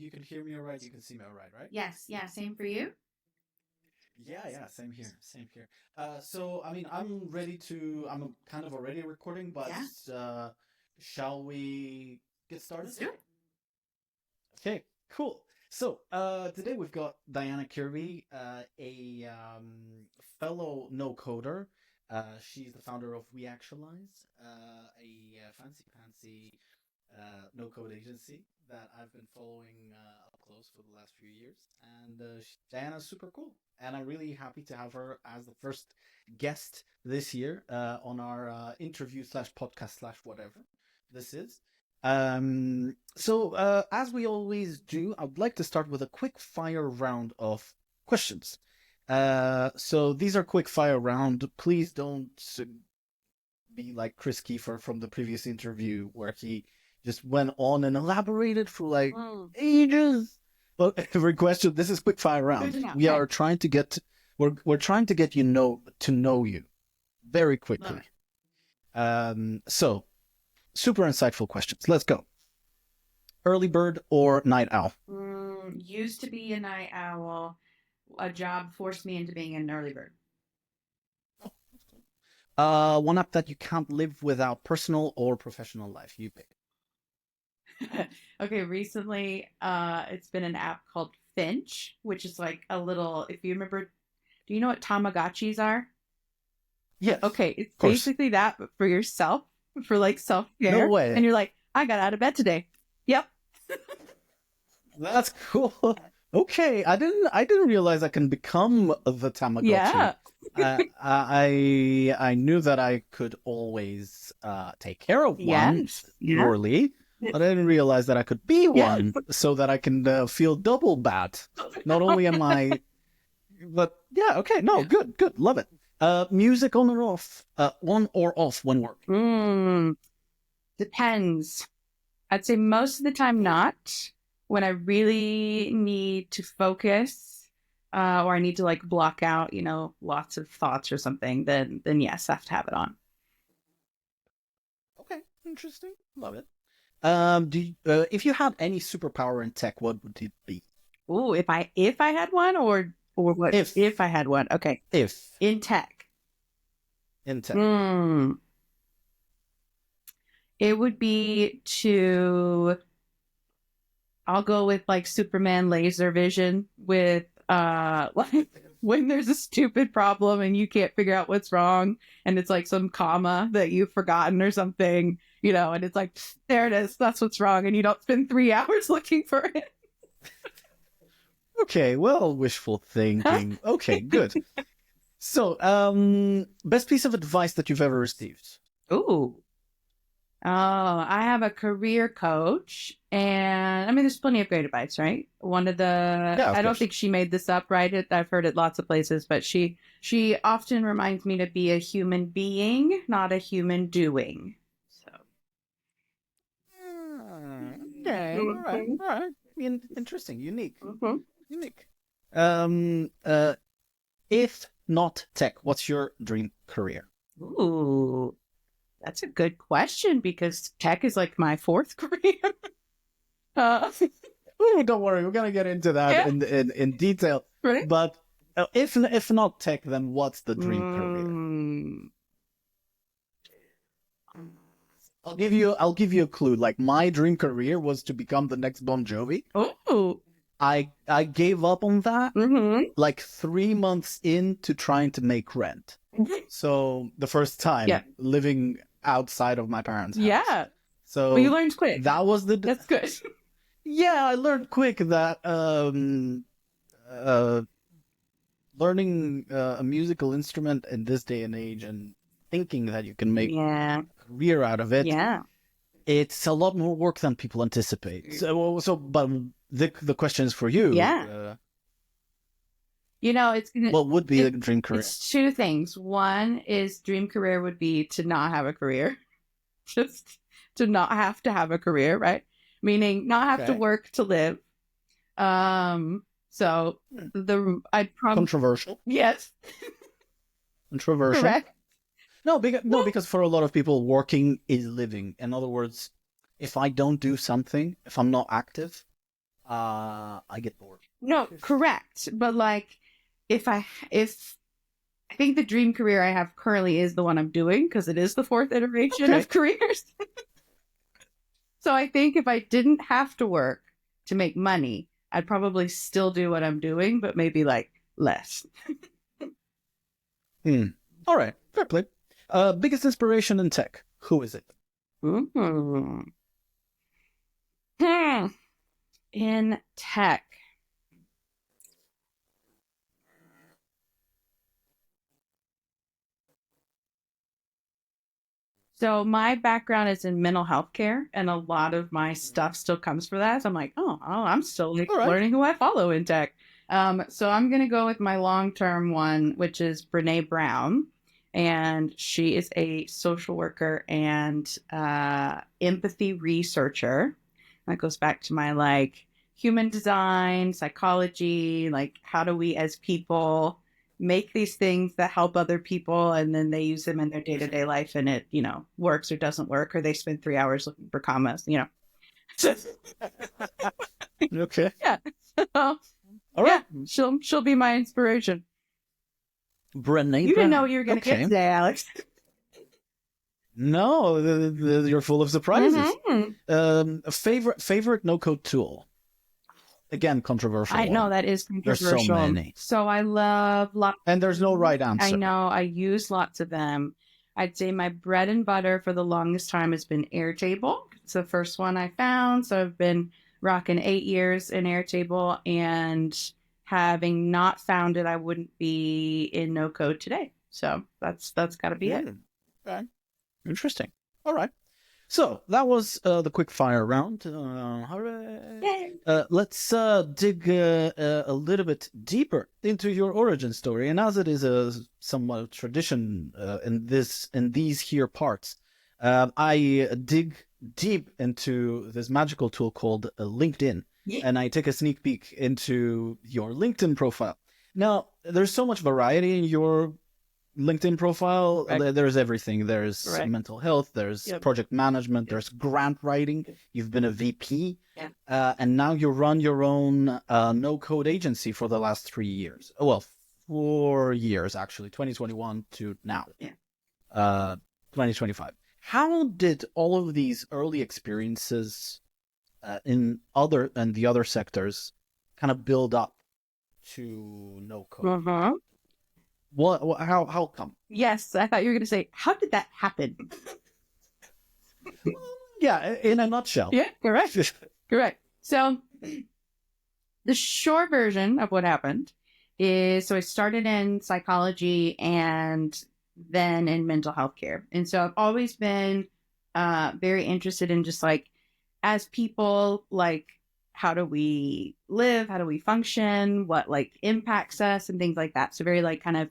you can hear me all right. You can see me all right, right? Yes, yeah, same for you. Yeah, same here, same here. So I mean, I'm ready to. I'm kind of already recording, but Yeah, uh, shall we get started? let's do it. Okay, cool. So today we've got Diana Kirby, a fellow no coder. She's the founder of We Actualize, a fancy pantsy no code agency that I've been following up close for the last few years. And Diana's super cool. And I'm really happy to have her as the first guest this year on our interview slash podcast slash whatever this is. As we always do, I would like to start with a quick fire round of questions. So these are quick fire round. Please don't be like Chris Kiefer from the previous interview where he just went on and elaborated for like ages. But every question, this is quick fire round. We are trying to get we're trying to get to know you very quickly. So super insightful questions. Let's go. Early bird or night owl? Used to be a night owl. A job forced me into being an early bird. One app that you can't live without, personal or professional life. You pick. Okay, recently it's been an app called Finch, which is like a little, if you remember, do you know what Tamagotchis are? Yes. Okay, it's basically that, but for yourself, for like self-care. No way. And you're like, I got out of bed today. Yep. That's cool. Okay, I didn't realize I can become the Tamagotchi. Yeah. I knew that I could always take care of one purely, but I didn't realize that I could be one so that I can feel double bad. Not only am I, but yeah, okay, no, good, love it. Music on or off? On or off when working? Depends. I'd say most of the time not. When I really need to focus, or I need to like block out, lots of thoughts or something, then yes, I have to have it on. Okay, interesting. Love it. If you had any superpower in tech, what would it be? Ooh, if I had one, or what? If I had one, okay. If in tech, it would be to. I'll go with like Superman laser vision with like when there's a stupid problem and you can't figure out what's wrong and it's like some comma that you've forgotten or something, and it's like, there it is, that's what's wrong, and you don't spend 3 hours looking for it. Okay, well, wishful thinking. Okay, good. So, best piece of advice that you've ever received? Ooh. Oh, I have a career coach, and I mean, there's plenty of great advice, right? One of the, I don't think she made this up, right? I've heard it lots of places, but she often reminds me to be a human being, not a human doing. So. Okay, all right. Interesting, unique. Unique. If not tech, what's your dream career? Ooh. That's a good question because tech is like my fourth career. Ooh, don't worry, we're gonna get into that in detail. Right? But if not tech, then what's the dream career? I'll give you a clue. Like my dream career was to become the next Bon Jovi. Oh. I gave up on that like 3 months into trying to make rent. So the first time living outside of my parents' house. Yeah. So well, you learned quick. That was That's good. Yeah, I learned quick that learning a musical instrument in this day and age and thinking that you can make a career out of it. Yeah. It's a lot more work than people anticipate. But the question is for you. Yeah. What would be a dream career? It's two things. One is dream career would be to not have a career. Just to not have to have a career, right? Meaning not have to work to live. So I'd probably controversial. Yes. Controversial. Correct. No, because for a lot of people, working is living. In other words, if I don't do something, if I'm not active, I get bored. No, correct. But like, if I think the dream career I have currently is the one I'm doing because it is the fourth iteration Okay. of careers. So I think if I didn't have to work to make money, I'd probably still do what I'm doing, but maybe like less. All right, fair play. Biggest inspiration in tech? Who is it? Hmm. In tech. So my background is in mental health care, and a lot of my stuff still comes from that. So I'm like, I'm still like All right. learning who I follow in tech. So I'm gonna go with my long-term one, which is Brene Brown, and she is a social worker and empathy researcher. That goes back to my like human design, psychology, like how do we as people make these things that help other people and then they use them in their day-to-day life and it works or doesn't work, or they spend 3 hours looking for commas. Okay. Yeah. All right. She'll be my inspiration. Brene You didn't know Brown. what you were gonna Okay. get today, Alex. No, you're full of surprises. Mhm. Favorite no-code tool? Again, controversial. I know one. that is There's controversial. so many. So I love lots. And there's no right answer. I know. I use lots of them. I'd say my bread and butter for the longest time has been Airtable. It's the first one I found. So I've been rocking 8 years in Airtable, and having not found it, I wouldn't be in no code today. So that's got to be it. Okay. Interesting. All right. So that was the quick fire round. Yay. Let's dig a little bit deeper into your origin story, and as it is a somewhat tradition in these here parts, I dig deep into this magical tool called LinkedIn, and I take a sneak peek into your LinkedIn profile. Now, there's so much variety in your LinkedIn profile. Correct. There's everything. There's Correct. mental health, there's project management, there's grant writing. You've been a VP, and now you run your own no-code agency for the last 3 years. Well, 4 years actually, 2021 to now, 2025. How did all of these early experiences in the other sectors kind of build up to no-code? What? How come? Yes, I thought you were going to say, how did that happen? Yeah, in a nutshell. Yeah, correct. Correct. So the short version of what happened is, so I started in psychology and then in mental health care. And so I've always been very interested in just like, as people, like, how do we live? How do we function? What like impacts us and things like that. So very like kind of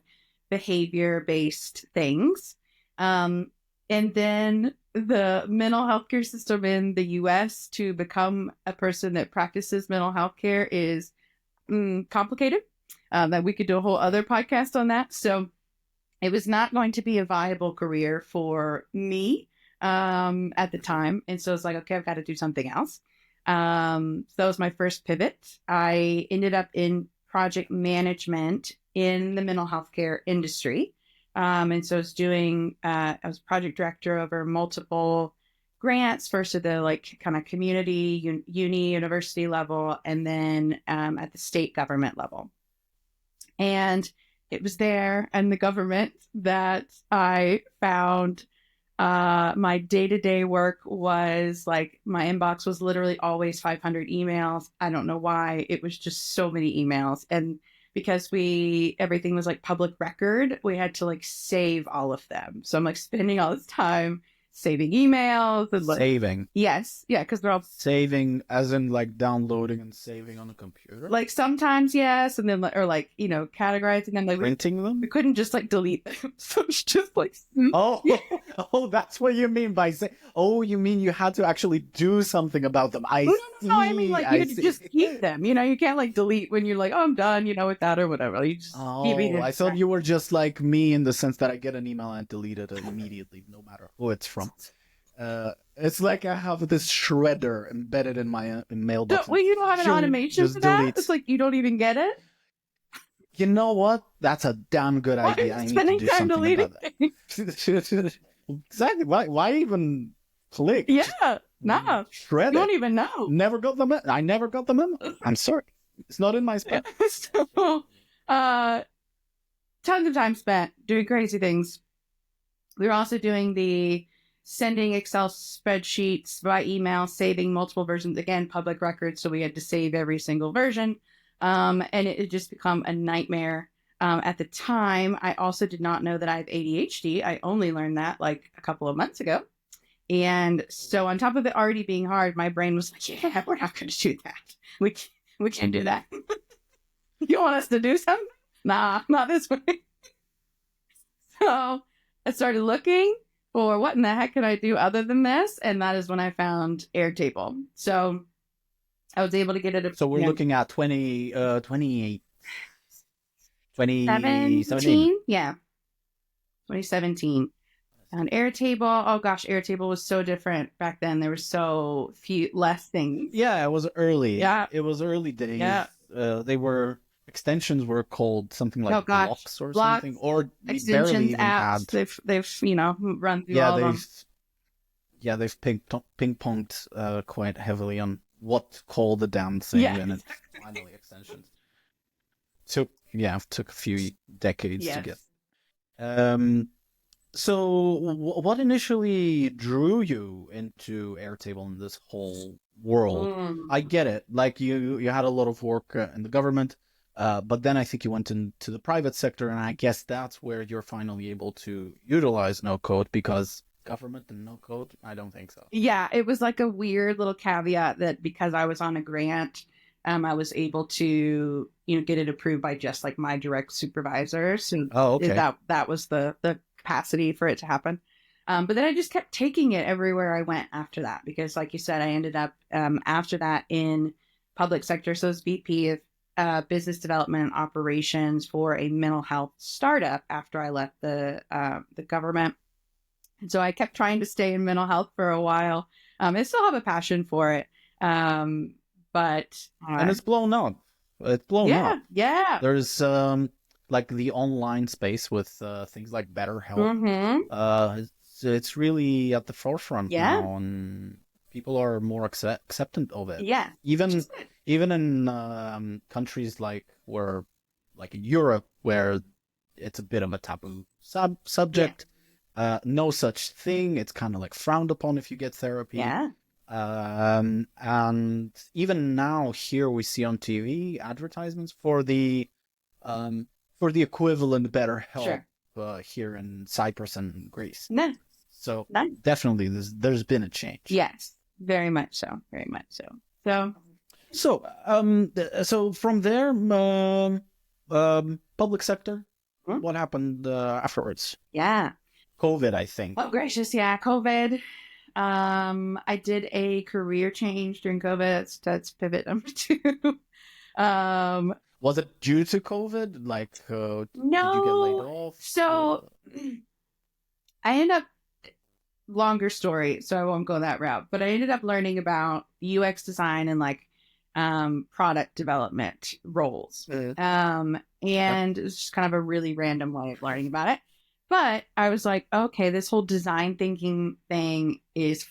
behavior-based things. And then the mental health care system in the US, to become a person that practices mental health care, is complicated. That we could do a whole other podcast on that. So it was not going to be a viable career for me at the time. And so it's like, okay, I've got to do something else. So that was my first pivot. I ended up in project management in the mental health care industry. And so I was project director over multiple grants, first at the like kind of community, university level, and then at the state government level. And it was there and the government that I found my day-to-day work was like, my inbox was literally always 500 emails. I don't know why. It was just so many emails. And because everything was like public record, we had to like save all of them. So I'm like spending all this time saving emails and like, saving. Yes. Yeah. Cause they're all saving as in like downloading and saving on a computer. Like sometimes, yes. And then, or like, categorizing them. Like printing them. We couldn't just like delete them. So it's just like, oh, that's what you mean by saying, you mean you had to actually do something about them. No, I mean like you had to just keep them. You can't like delete when you're like, oh, I'm done, with that or whatever. You just I thought you were just like me in the sense that I get an email and delete it immediately, no matter who it's from. It's like I have this shredder embedded in my mailbox. Well, you don't have an automation just for that? deletes. It's like you don't even get it? You know what? That's a damn good Why idea. are I you need to spending do time something deleting about things? that. Exactly. Why even click? Yeah, no. Shred You it. don't even know. Never got the memo. I never got the memo. I'm sorry. It's not in my spam. So, tons of time spent doing crazy things. We were also doing the sending Excel spreadsheets by email, saving multiple versions, again, public records. So we had to save every single version. And it had just become a nightmare. At the time, I also did not know that I have ADHD. I only learned that like a couple of months ago. And so on top of it already being hard, my brain was like, yeah, we're not going to do that. We can't do that. You want us to do something? Nah, not this way. So I started looking for what in the heck can I do other than this? And that is when I found Airtable. So I was able to get it. So we're looking at 2017. Yeah. 2017. And Airtable, oh gosh, Airtable was so different back then. There were so few less things. Yeah, it was early. Yeah. It was early days. Yeah. Extensions were called something like blocks or something, or we barely even apps, had. They've run through all of them. Yeah, they've ping-ponged quite heavily on what to call the damn thing, and it's finally extensions. Took a few decades to get. So what initially drew you into Airtable and this whole world? I get it. Like you had a lot of work in the government, but then I think you went into the private sector, and I guess that's where you're finally able to utilize no code, because government and no code, I don't think so. Yeah, it was like a weird little caveat that because I was on a grant, I was able to get it approved by just like my direct supervisor. So that was the capacity for it to happen. But then I just kept taking it everywhere I went after that, because like you said, I ended up after that in public sector. So it's VP of business development operations for a mental health startup after I left the government. And so I kept trying to stay in mental health for a while. I still have a passion for it. But and it's blown up. It's blown up. Yeah. There's like the online space with things like BetterHelp. It's really at the forefront now, and people are more acceptant of it. Yeah. Even in countries like in Europe, where it's a bit of a taboo subject. No such thing. It's kind of like frowned upon if you get therapy. Yeah. And even now here we see on TV advertisements for the equivalent BetterHelp here in Cyprus and Greece. No. So definitely there's been a change. Yes, very much so. Very much so. So from there, public sector. What happened afterwards? Yeah. COVID, I think. Oh gracious, yeah, COVID. I did a career change during COVID. That's pivot number 2. Was it due to COVID? Like, no. Did you get laid off? So, I ended up, longer story, so I won't go that route, but I ended up learning about UX design and like product development roles. And it was just kind of a really random way of learning about it. But I was like, okay, this whole design thinking thing is,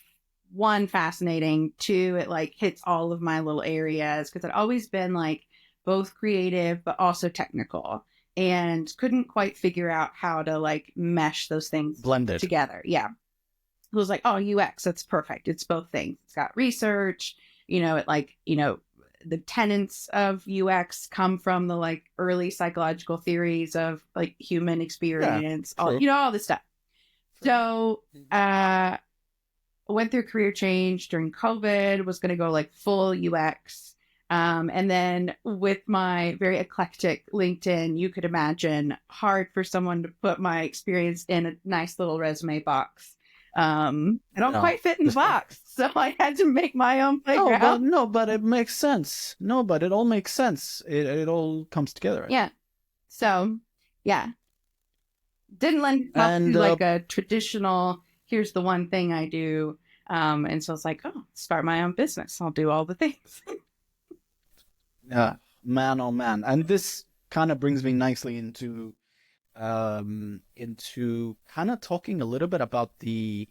1, fascinating. 2, it like hits all of my little areas, because I'd always been like both creative but also technical, and couldn't quite figure out how to like mesh those things blended together. Yeah. It was like, oh, UX, that's perfect. It's both things. It's got research, it like, the tenets of UX come from the like early psychological theories of like human experience, all this stuff. So, went through career change during COVID, was going to go like full UX. And then with my very eclectic LinkedIn, you could imagine hard for someone to put my experience in a nice little resume box. I don't quite fit in the box, so I had to make my own playground. No, but it makes sense. No, but it all makes sense. It all comes together. Yeah. So, yeah. Didn't lend itself to like a traditional here's the one thing I do. And so it's like, oh, start my own business. I'll do all the things. Man, oh man. And this kind of brings me nicely into kind of talking a little bit about the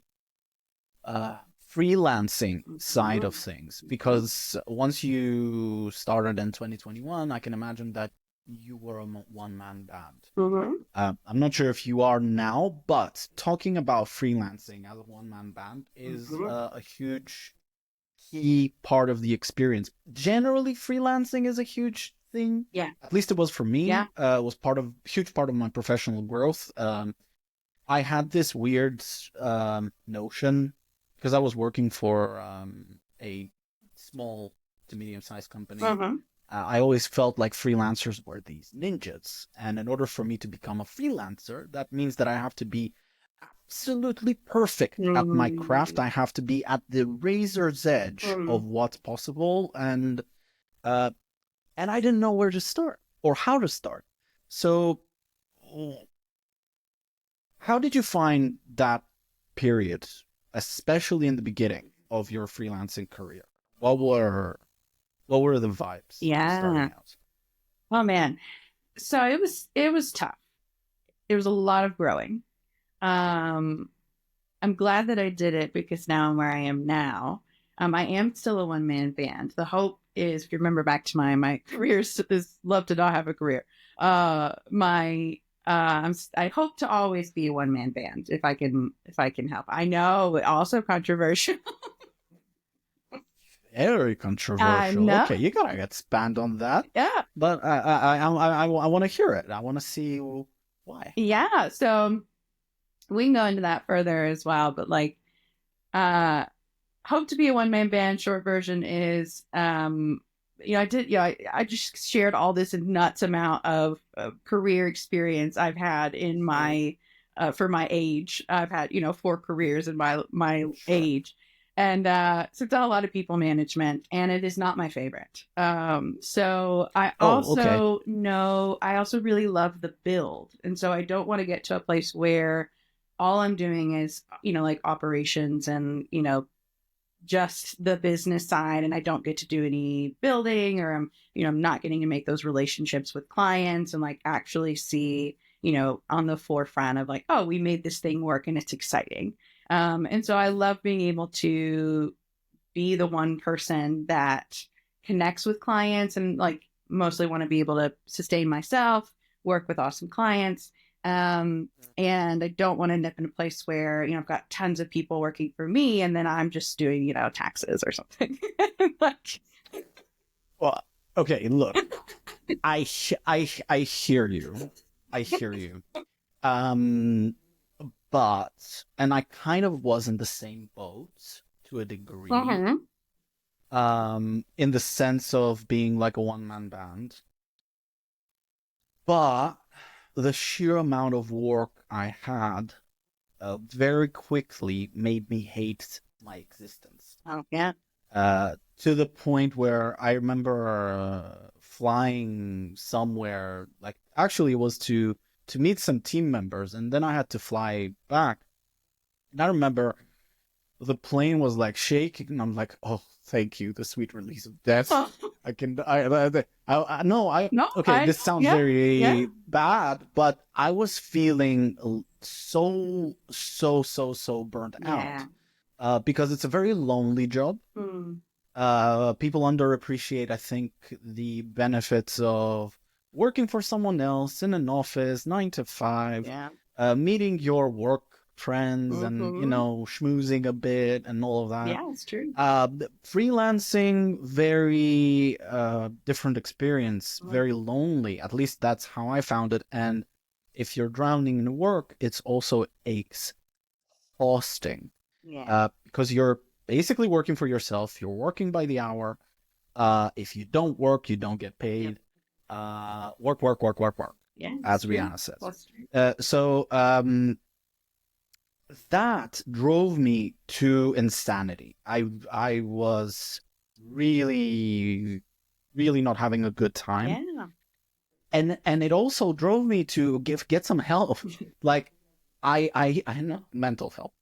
freelancing side of things, because once you started in 2021, I can imagine that you were a one-man band. I'm not sure if you are now, but talking about freelancing as a one-man band is a huge key part of the experience. Generally, freelancing is a huge thing. Yeah. At least it was for me. Yeah. It was huge part of my professional growth. I had this weird notion, because I was working for a small to medium-sized company. I always felt like freelancers were these ninjas. And in order for me to become a freelancer, that means that I have to be absolutely perfect at my craft. I have to be at the razor's edge of what's possible. And I didn't know where to start or how to start. So how did you find that period, especially in the beginning of your freelancing career? What were the vibes? Starting out? Oh man. So it was tough. There was a lot of growing. I'm glad that I did it, because now I'm where I am now. I am still a one-man band. The hope is, if you remember back to my career, is love to not have a career. I hope to always be a one-man band if I can help. I know, also controversial. Very controversial. Okay, you gotta expand on that. Yeah, but I want to hear it. I want to see why. Yeah, so we can go into that further as well. But like, hope to be a one-man band. Short version is, I just shared all this nuts amount of career experience I've had in my for my age. I've had 4 careers in my age. And so I've done a lot of people management, and it is not my favorite. So I also know, I also really love the build. And so I don't want to get to a place where all I'm doing is, like operations and, just the business side, and I don't get to do any building, or I'm not getting to make those relationships with clients and like actually see, on the forefront of like, oh, we made this thing work and it's exciting. And so I love being able to be the one person that connects with clients, and like mostly want to be able to sustain myself, work with awesome clients. And I don't want to end up in a place where, I've got tons of people working for me and then I'm just doing, taxes or something. Like, well, okay, look, I hear you. I hear you. But, and I kind of was in the same boat to a degree, in the sense of being like a one-man band. But the sheer amount of work I had very quickly made me hate my existence. Oh, yeah. To the point where I remember flying somewhere, like actually it was to meet some team members, and then I had to fly back. And I remember the plane was like shaking, and I'm like, oh, thank you, the sweet release of death. This sounds very bad, but I was feeling so burnt out, because it's a very lonely job. People underappreciate, I think, the benefits of working for someone else in an office, 9 to 5, meeting your work friends and, schmoozing a bit and all of that. Yeah, it's true. Freelancing, very different experience, very lonely. At least that's how I found it. And if you're drowning in work, it's also exhausting. Yeah. Because you're basically working for yourself. You're working by the hour. If you don't work, you don't get paid. Work. Yeah, as Rihanna says. So that drove me to insanity. I was really not having a good time. Yeah. And it also drove me to get some help. Like I know mental help.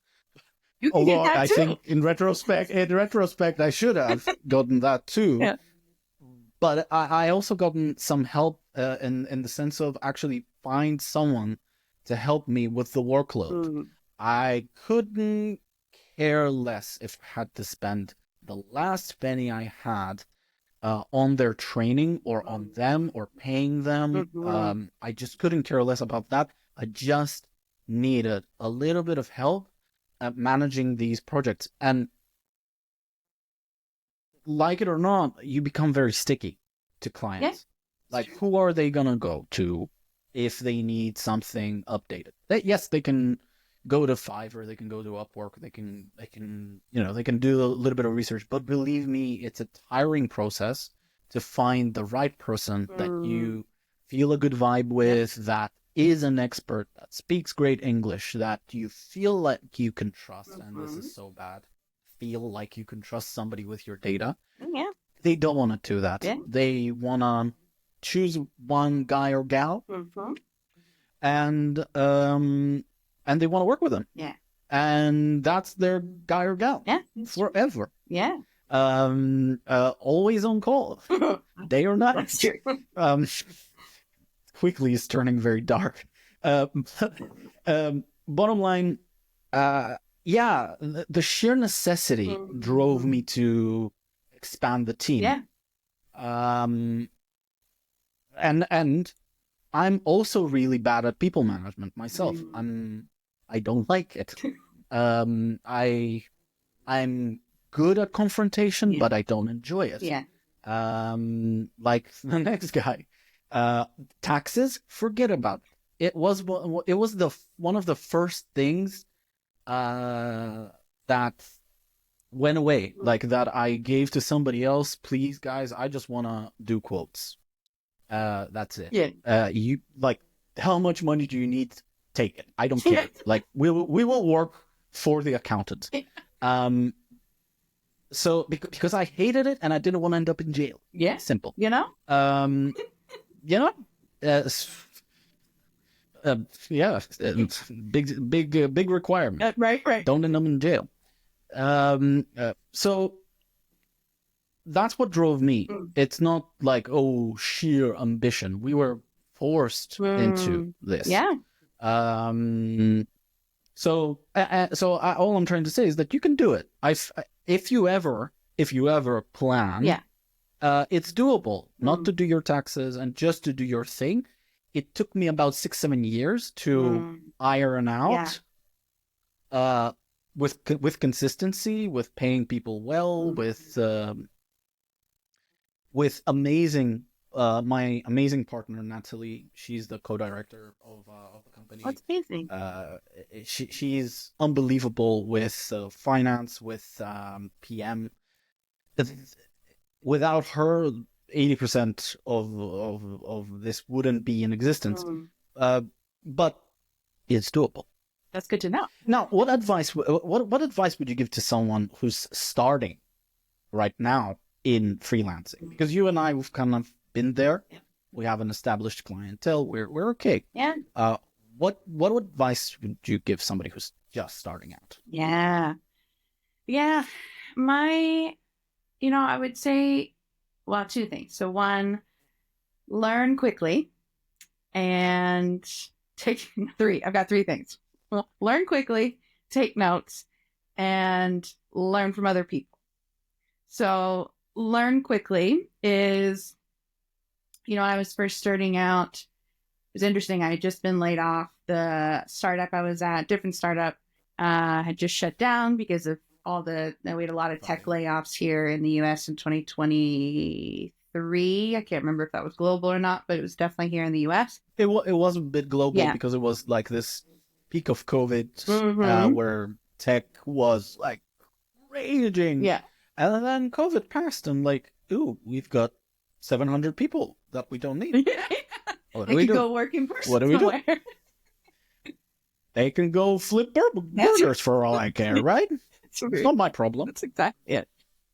You can Although get that I too. think in retrospect, I should have gotten that too. Yeah. But I also gotten some help in the sense of actually find someone to help me with the workload. I couldn't care less if I had to spend the last penny I had on their training or on them or paying them. I just couldn't care less about that. I just needed a little bit of help at managing these projects. And like it or not, you become very sticky to clients. Like, who are they going to go to if they need something updated? Yes, they can go to Fiverr, they can go to Upwork, they can do a little bit of research, but believe me, it's a tiring process to find the right person that you feel a good vibe with, that is an expert, that speaks great English, that you feel like you can trust. And this is so bad. Feel like you can trust somebody with your data. Yeah. They don't want to do that. Yeah. They want to choose one guy or gal, and they want to work with them. Yeah. And that's their guy or gal. Yeah. Forever. Yeah. Always on call, day or night. Quickly is turning very dark. Bottom line, yeah, the sheer necessity drove me to expand the team. Yeah. And I'm also really bad at people management myself. I don't like it. I'm good at confrontation, but I don't enjoy it. Yeah. Like the next guy, taxes, forget about it. It was one of the first things that went away, like that I gave to somebody else. Please, guys, I just want to do quotes. That's it. Yeah. You like, how much money do you need? Take it. I don't care. Like, we will work for the accountant. So because I hated it and I didn't want to end up in jail. Yeah. Simple. You know? Yeah, big requirement. Right. Don't end up in jail. So that's what drove me. It's not like, oh, sheer ambition. We were forced into this. Yeah. So all I'm trying to say is that you can do it. If you ever plan, it's doable. Not to do your taxes and just to do your thing. It took me about 6-7 years to iron out, with consistency, with paying people well, with amazing, my amazing partner Natalie. She's the co-director of the company. That's amazing. She's unbelievable with finance, with PM. Without her, 80% of this wouldn't be in existence. But it's doable. That's good to know. Now, what advice would you give to someone who's starting right now in freelancing? Because you and I, we've kind of been there. Yeah. We have an established clientele. We're okay. Yeah. What advice would you give somebody who's just starting out? Yeah. I would say, well, two things. So one, learn quickly, and take three. I've got three things. Well, learn quickly, take notes, and learn from other people. So learn quickly is, when I was first starting out, it was interesting. I had just been laid off. The startup I was at, different startup, had just shut down because of we had a lot of tech layoffs here in the US in 2023. I can't remember if that was global or not, but it was definitely here in the US. It was a bit global because it was like this peak of COVID where tech was like raging. Yeah. And then COVID passed and like, ooh, we've got 700 people that we don't need. What do we do? Go work in person. What do we do? They can go flip burgers for all I care, right? It's not my problem. That's exactly it.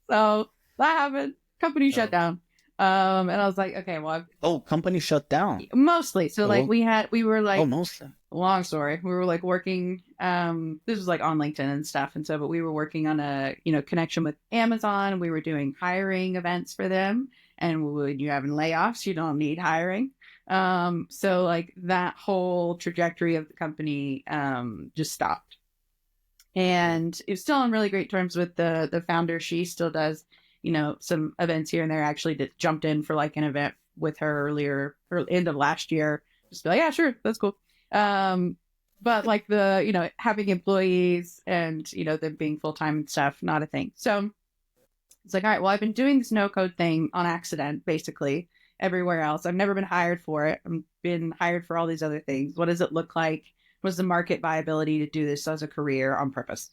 So that happened. Company shut down. And I was like, okay, well, Oh, company shut down. mostly. So like we were like, mostly. long story. We were like working, this was like on LinkedIn and stuff. And so, but we were working on a, connection with Amazon. We were doing hiring events for them. And when you're having layoffs, you don't need hiring. So like that whole trajectory of the company, just stopped. And it's still on really great terms with the founder. She still does, some events here and there. Actually jumped in for like an event with her earlier or end of last year. Just be like, yeah, sure, that's cool. But like the, having employees and, them being full-time and stuff, not a thing. So it's like, all right, well, I've been doing this no code thing on accident, basically everywhere else. I've never been hired for it. I've been hired for all these other things. What does it look like? Was the market viability to do this as a career on purpose?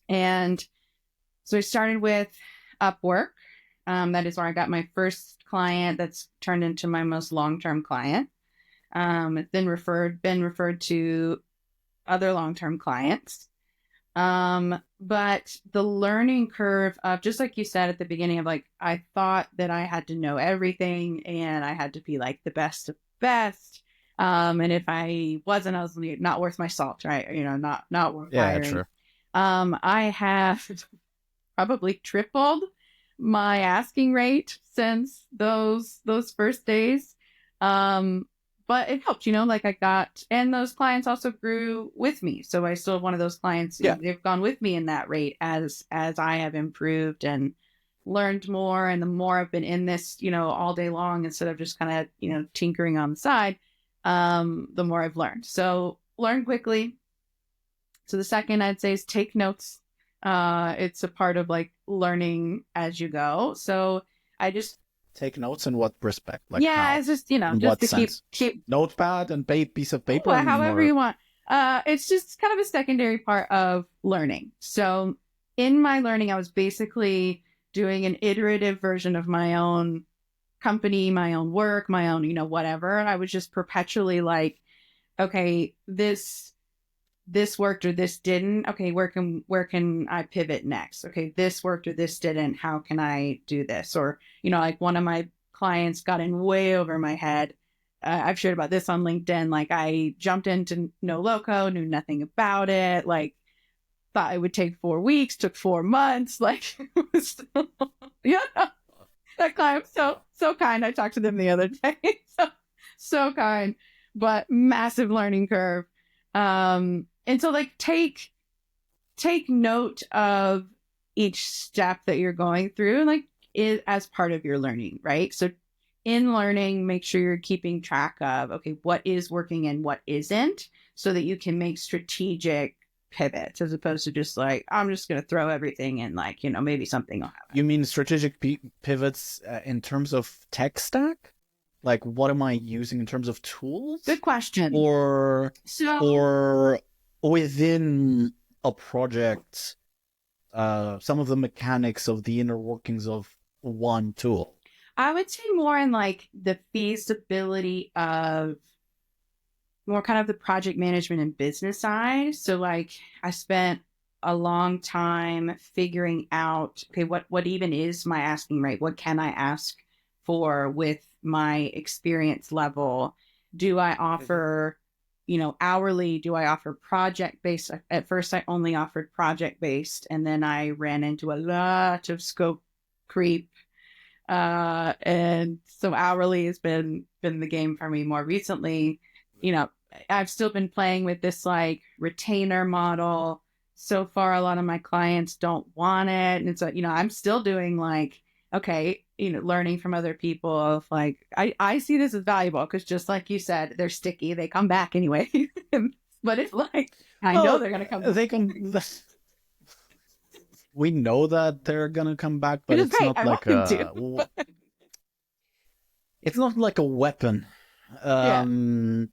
And so I started with Upwork. That is where I got my first client that's turned into my most long-term client. It's been referred to other long-term clients. But the learning curve of, just like you said at the beginning, of like, I thought that I had to know everything and I had to be like the best of best. And if I wasn't, I was not worth my salt, right? Not worth hiring. True. I have probably tripled my asking rate since those first days. But it helped, like I got, and those clients also grew with me. So I still have one of those clients. Yeah. They've gone with me in that rate as I have improved and learned more. And the more I've been in this, all day long, instead of just kind of, tinkering on the side, the more I've learned. So learn quickly. So the second I'd say is take notes. It's a part of like learning as you go. So I just take notes in what respect? Like how? It's just just to sense? keep notepad and piece of paper. However you want. It's just kind of a secondary part of learning. So in my learning, I was basically doing an iterative version of my own company, my own work, my own whatever. I was just perpetually like, okay, this worked or this didn't. Okay, where can I pivot next? Okay, this worked or this didn't. How can I do this? Or, like one of my clients got in way over my head. I've shared about this on LinkedIn. Like I jumped into No Loco, knew nothing about it. Like thought it would take 4 weeks, took 4 months. Like it was that client so kind. I talked to them the other day. so kind, but massive learning curve. And so like take note of each step that you're going through, like as part of your learning, right? So in learning, make sure you're keeping track of, okay, what is working and what isn't, so that you can make strategic pivots, as opposed to just like, I'm just going to throw everything in, like, maybe something will happen. You mean strategic pivots in terms of tech stack? Like, what am I using in terms of tools? Good question. Or within a project, some of the mechanics of the inner workings of one tool? I would say more in like the feasibility of more kind of the project management and business side. So like I spent a long time figuring out, okay, what even is my asking rate? What can I ask for with my experience level? Do I offer, hourly? Do I offer project based? At first, I only offered project based, and then I ran into a lot of scope creep. And so hourly has been the game for me more recently. I've still been playing with this like retainer model. So far, a lot of my clients don't want it. And so, I'm still doing like, okay, learning from other people of like, I see this as valuable because just like you said, they're sticky. They come back anyway. But it's like, I know they're going to come back. They can... We know that they're going to come back, but it's not like it's not like a weapon.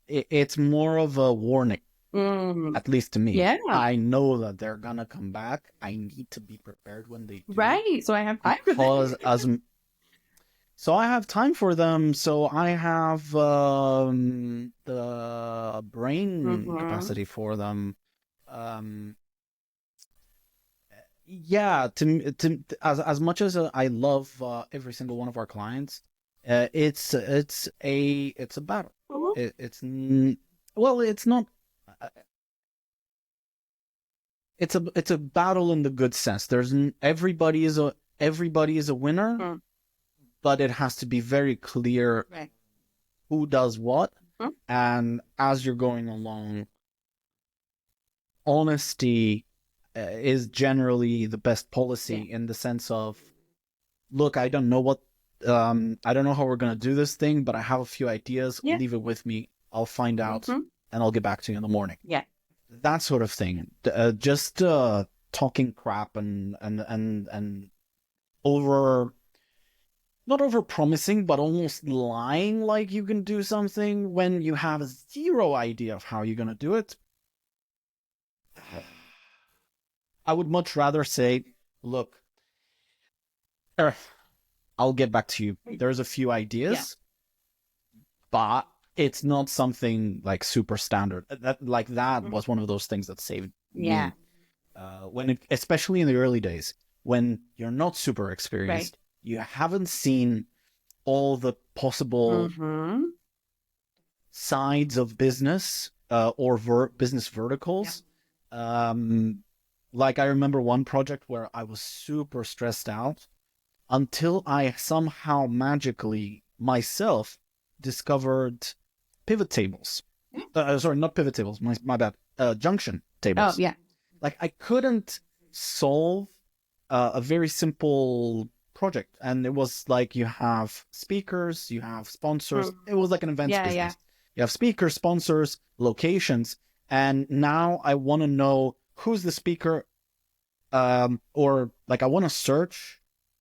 It's more of a warning, at least to me. Yeah. I know that they're gonna come back. I need to be prepared when they do. Right. So I have time for them. So I have time for them. So I have the brain capacity for them. yeah, as much as I love every single one of our clients, it's a battle. Mhm. Well, it's not. uh, it's a battle in the good sense. Everybody is a winner, Mm. but it has to be very clear Right. who does what. Mhm. And as you're going along, honesty is generally the best policy Yeah. in the sense of, look, I don't know how we're gonna do this thing, but I have a few ideas. Yeah. Leave it with me. I'll find out, Hmm. and I'll get back to you in the morning. Yeah. That sort of thing. Just talking crap and over not over promising, but almost lying like you can do something when you have zero idea of how you're gonna do it. I would much rather say, look, er, I'll get back to you. There's a few Yeah. ideas, but it's not something like super standard. That Mhm. was one of those things that saved Yeah. me especially in the early days when you're not super Right. experienced, you haven't seen all the possible Hmm. sides of business or business Yeah. verticals. Um, like I remember one project where I was super stressed out until I somehow magically myself discovered pivot tables. Sorry, not pivot tables. My bad. Junction Oh, tables. yeah. Like I couldn't solve a very simple project, and it was like you have speakers, you have sponsors. Mhm. It was like an events Yeah. Yeah. business. You have speakers, sponsors, locations, and now I want to know who's the speaker, or like I want to search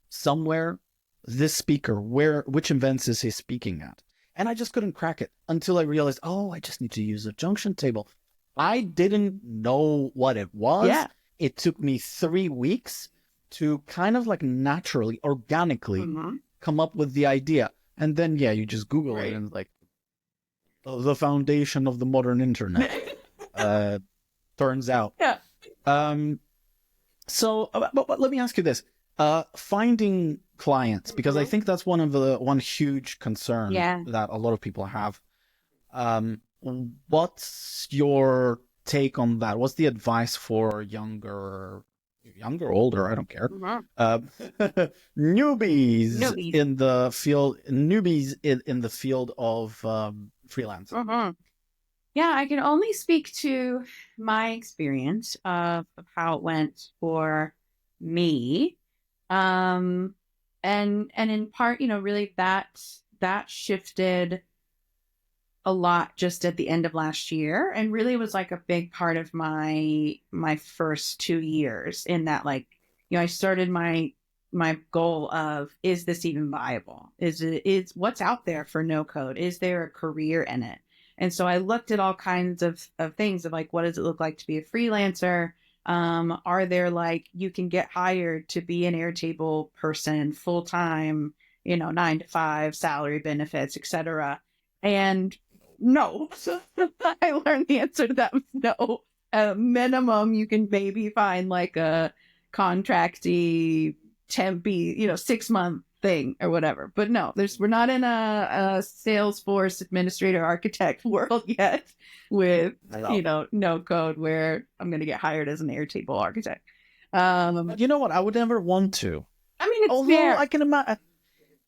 somewhere this speaker, which events is he speaking at, and I just couldn't crack it until I realized, oh, I just need to use a junction table. I didn't know what it was. Yeah. It took me 3 weeks to kind of like naturally, organically Hmm. come up with the idea. And then, yeah, you just Google it Right. and it's like, oh, the foundation of the modern internet, uh, turns out. Yeah. Um, but let me ask you this: finding clients, because I Mhm. think that's one huge concern Yeah. that a lot of people have. Um, what's your take on that? What's the advice for older? I don't care. Hmm. Uh, Newbies. newbies in the field of freelancing. Hmm. Yeah, I can only speak to my experience of how it went for me. Um, and in part, really that shifted a lot just at the end of last year, and really was like a big part of my first 2 years in that, like, I started my goal of, is this even viable? Is what's out there for no code? Is there a career in it? And so I looked at all kinds of things of like, what does it look like to be a freelancer? Are there, like, you can get hired to be an Airtable person full time, 9 to 5, salary, benefits, etc. And no. I learned the answer to that was no. At minimum, you can maybe find like a contracty, tempy, 6 month thing or whatever. But no, we're not in a Salesforce administrator architect world yet with, I know. no code where I'm going to get hired as an Airtable architect. You know what? I would never want to. I mean, it's Although fair. I can imagine,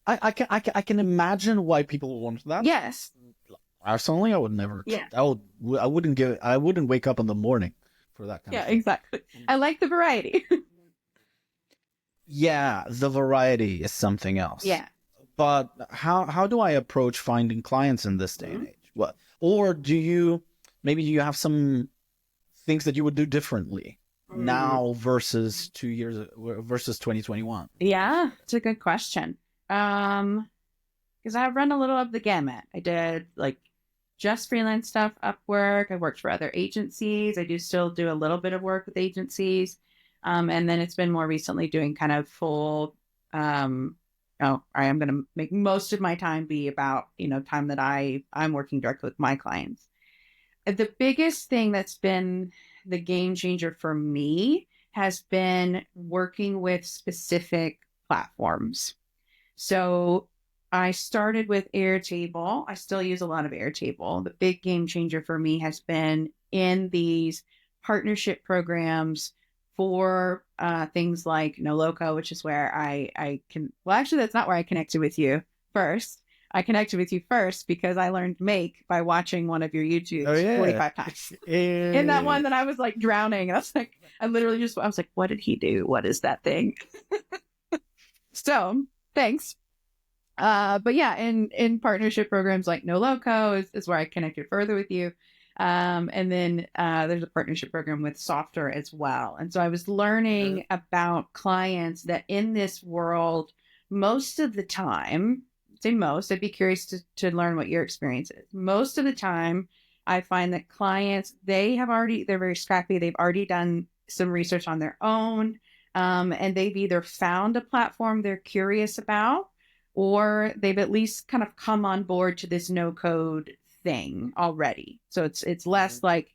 I can imagine why people want that. Yes. Personally, I would never. Yeah. I wouldn't wake up in the morning for that kind Yeah, of thing. exactly. I like the variety. Yeah, the variety is something else. Yeah. But how do I approach finding clients in this day and Mhm. age? What, or maybe you have some things that you would do differently Mm. now versus 2 years versus 2021? Yeah, it's a good question. Because I've run a little of the gamut. I did like just freelance stuff, Upwork. I worked for other agencies. I do still do a little bit of work with agencies. And then it's been more recently doing kind of full, I am going to make most of my time be about, time that I'm working directly with my clients. The biggest thing that's been the game changer for me has been working with specific platforms. So I started with Airtable. I still use a lot of Airtable. The big game changer for me has been in these partnership programs for things like No Loco, which is where I can. Well, actually, that's not where I connected with you first. I connected with you first because I learned Make by watching one of your YouTubes 45 times. In that one that I was like drowning. I was like, I was like, what did he do? What is that thing? So thanks. But yeah, in partnership programs like No Loco is where I connected further with you. And then there's a partnership program with Softer as well. And so I was learning about clients that in this world, most of the time, say most, I'd be curious to learn what your experience is. Most of the time, I find that clients, they're very scrappy. They've already done some research on their own. And they've either found a platform they're curious about, or they've at least kind of come on board to this no code thing already. So it's less like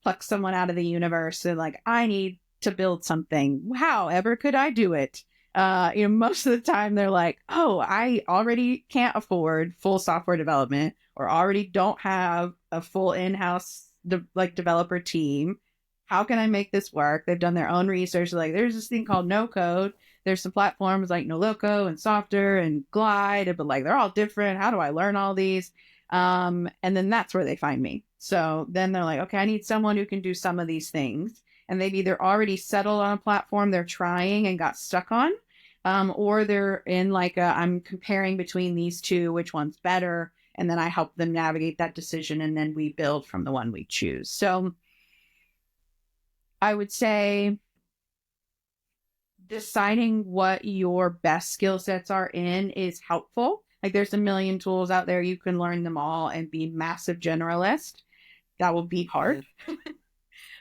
pluck someone out of the universe and like, I need to build something. However could I do it? Most of the time they're like, oh, I already can't afford full software development or already don't have a full in-house developer team. How can I make this work? They've done their own research. Like, there's this thing called no code. There's some platforms like No Loco and Softer and Glide, but like they're all different. How do I learn all these? And then that's where they find me. So then they're like, okay, I need someone who can do some of these things. And they've either already settled on a platform they're trying and got stuck on, or they're in like I'm comparing between these two, which one's better. And then I help them navigate that decision. And then we build from the one we choose. So I would say deciding what your best skill sets are in is helpful. Like there's a million tools out there. You can learn them all and be massive generalist. That will be hard.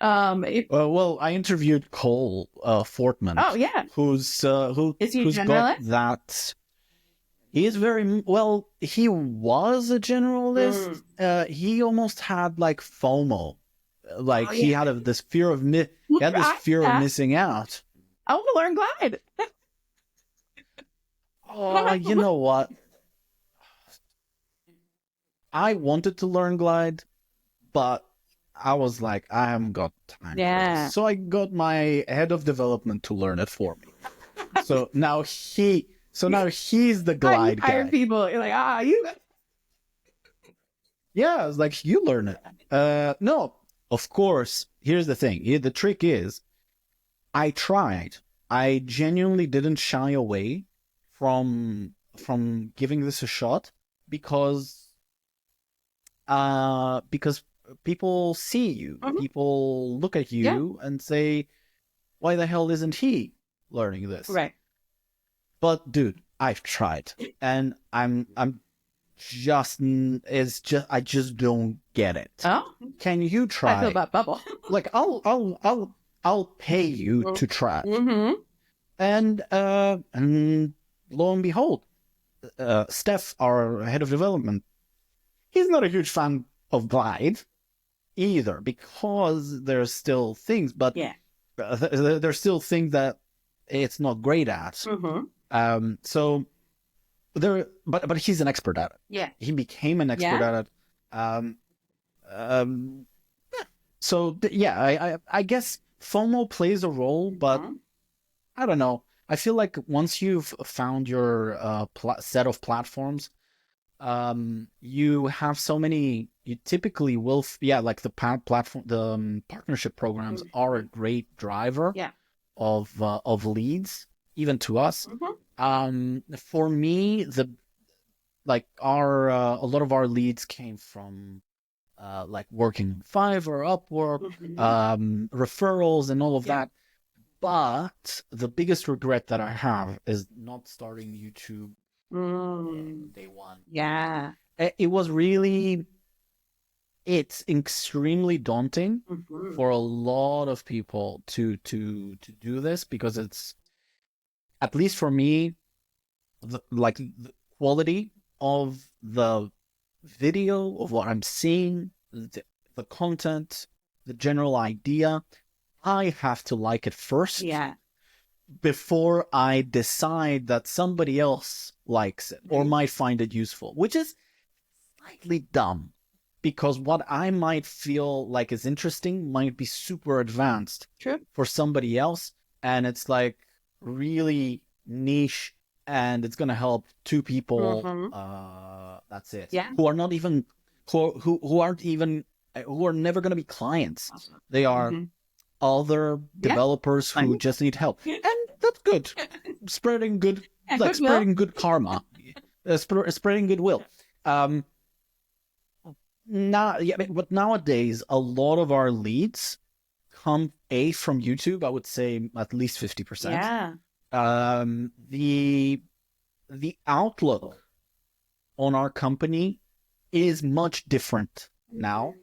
Well, I interviewed Cole Fortman. Oh yeah, who's got that. He is very well. He was a generalist. He almost had like FOMO, like he had this fear of of missing out. I want to learn Glide. Oh, you know what? I wanted to learn Glide, but I was like, I haven't got time for this. So I got my head of development to learn it for me. So now he's the Glide guy. Hire people. You're like, you. Yeah, I was like, you learn it. No, of course. Here's the thing. The trick is, I tried. I genuinely didn't shy away from giving this a shot because people see you, people look at you and say, why the hell isn't he learning this? Right. But dude, I've tried, and I just don't get it. Oh, can you try? I feel about bubble. Like I'll pay you to try. And lo and behold, Steph, our head of development, he's not a huge fan of Glide either, because there's still things, but there's still things that it's not great at. So there, but he's an expert at it. Yeah, he became an expert at it. So I guess FOMO plays a role, but I don't know. I feel like once you've found your set of platforms, you have so many. You typically will, like the platform, the partnership programs are a great driver of leads, even to us. For me, a lot of our leads came from like working Fiverr, Upwork, referrals, and all of that. But the biggest regret that I have is not starting YouTube day one. Yeah. It was really, it's extremely daunting for a lot of people to do this, because it's, at least for me, the quality of the video, of what I'm seeing, the content, the general idea I have to like it first Yeah. before I decide that somebody else likes it or might find it useful, which is slightly dumb because what I might feel like is interesting might be super advanced True. for somebody else, and it's like really niche, and it's gonna help two people. That's it. Yeah. Who are not even who aren't even who are never gonna be clients. They are other developers who just need help, and that's good. Spreading good, like spreading good karma, spreading goodwill. But nowadays a lot of our leads come from YouTube. I would say at least 50%. Yeah. The outlook on our company is much different now,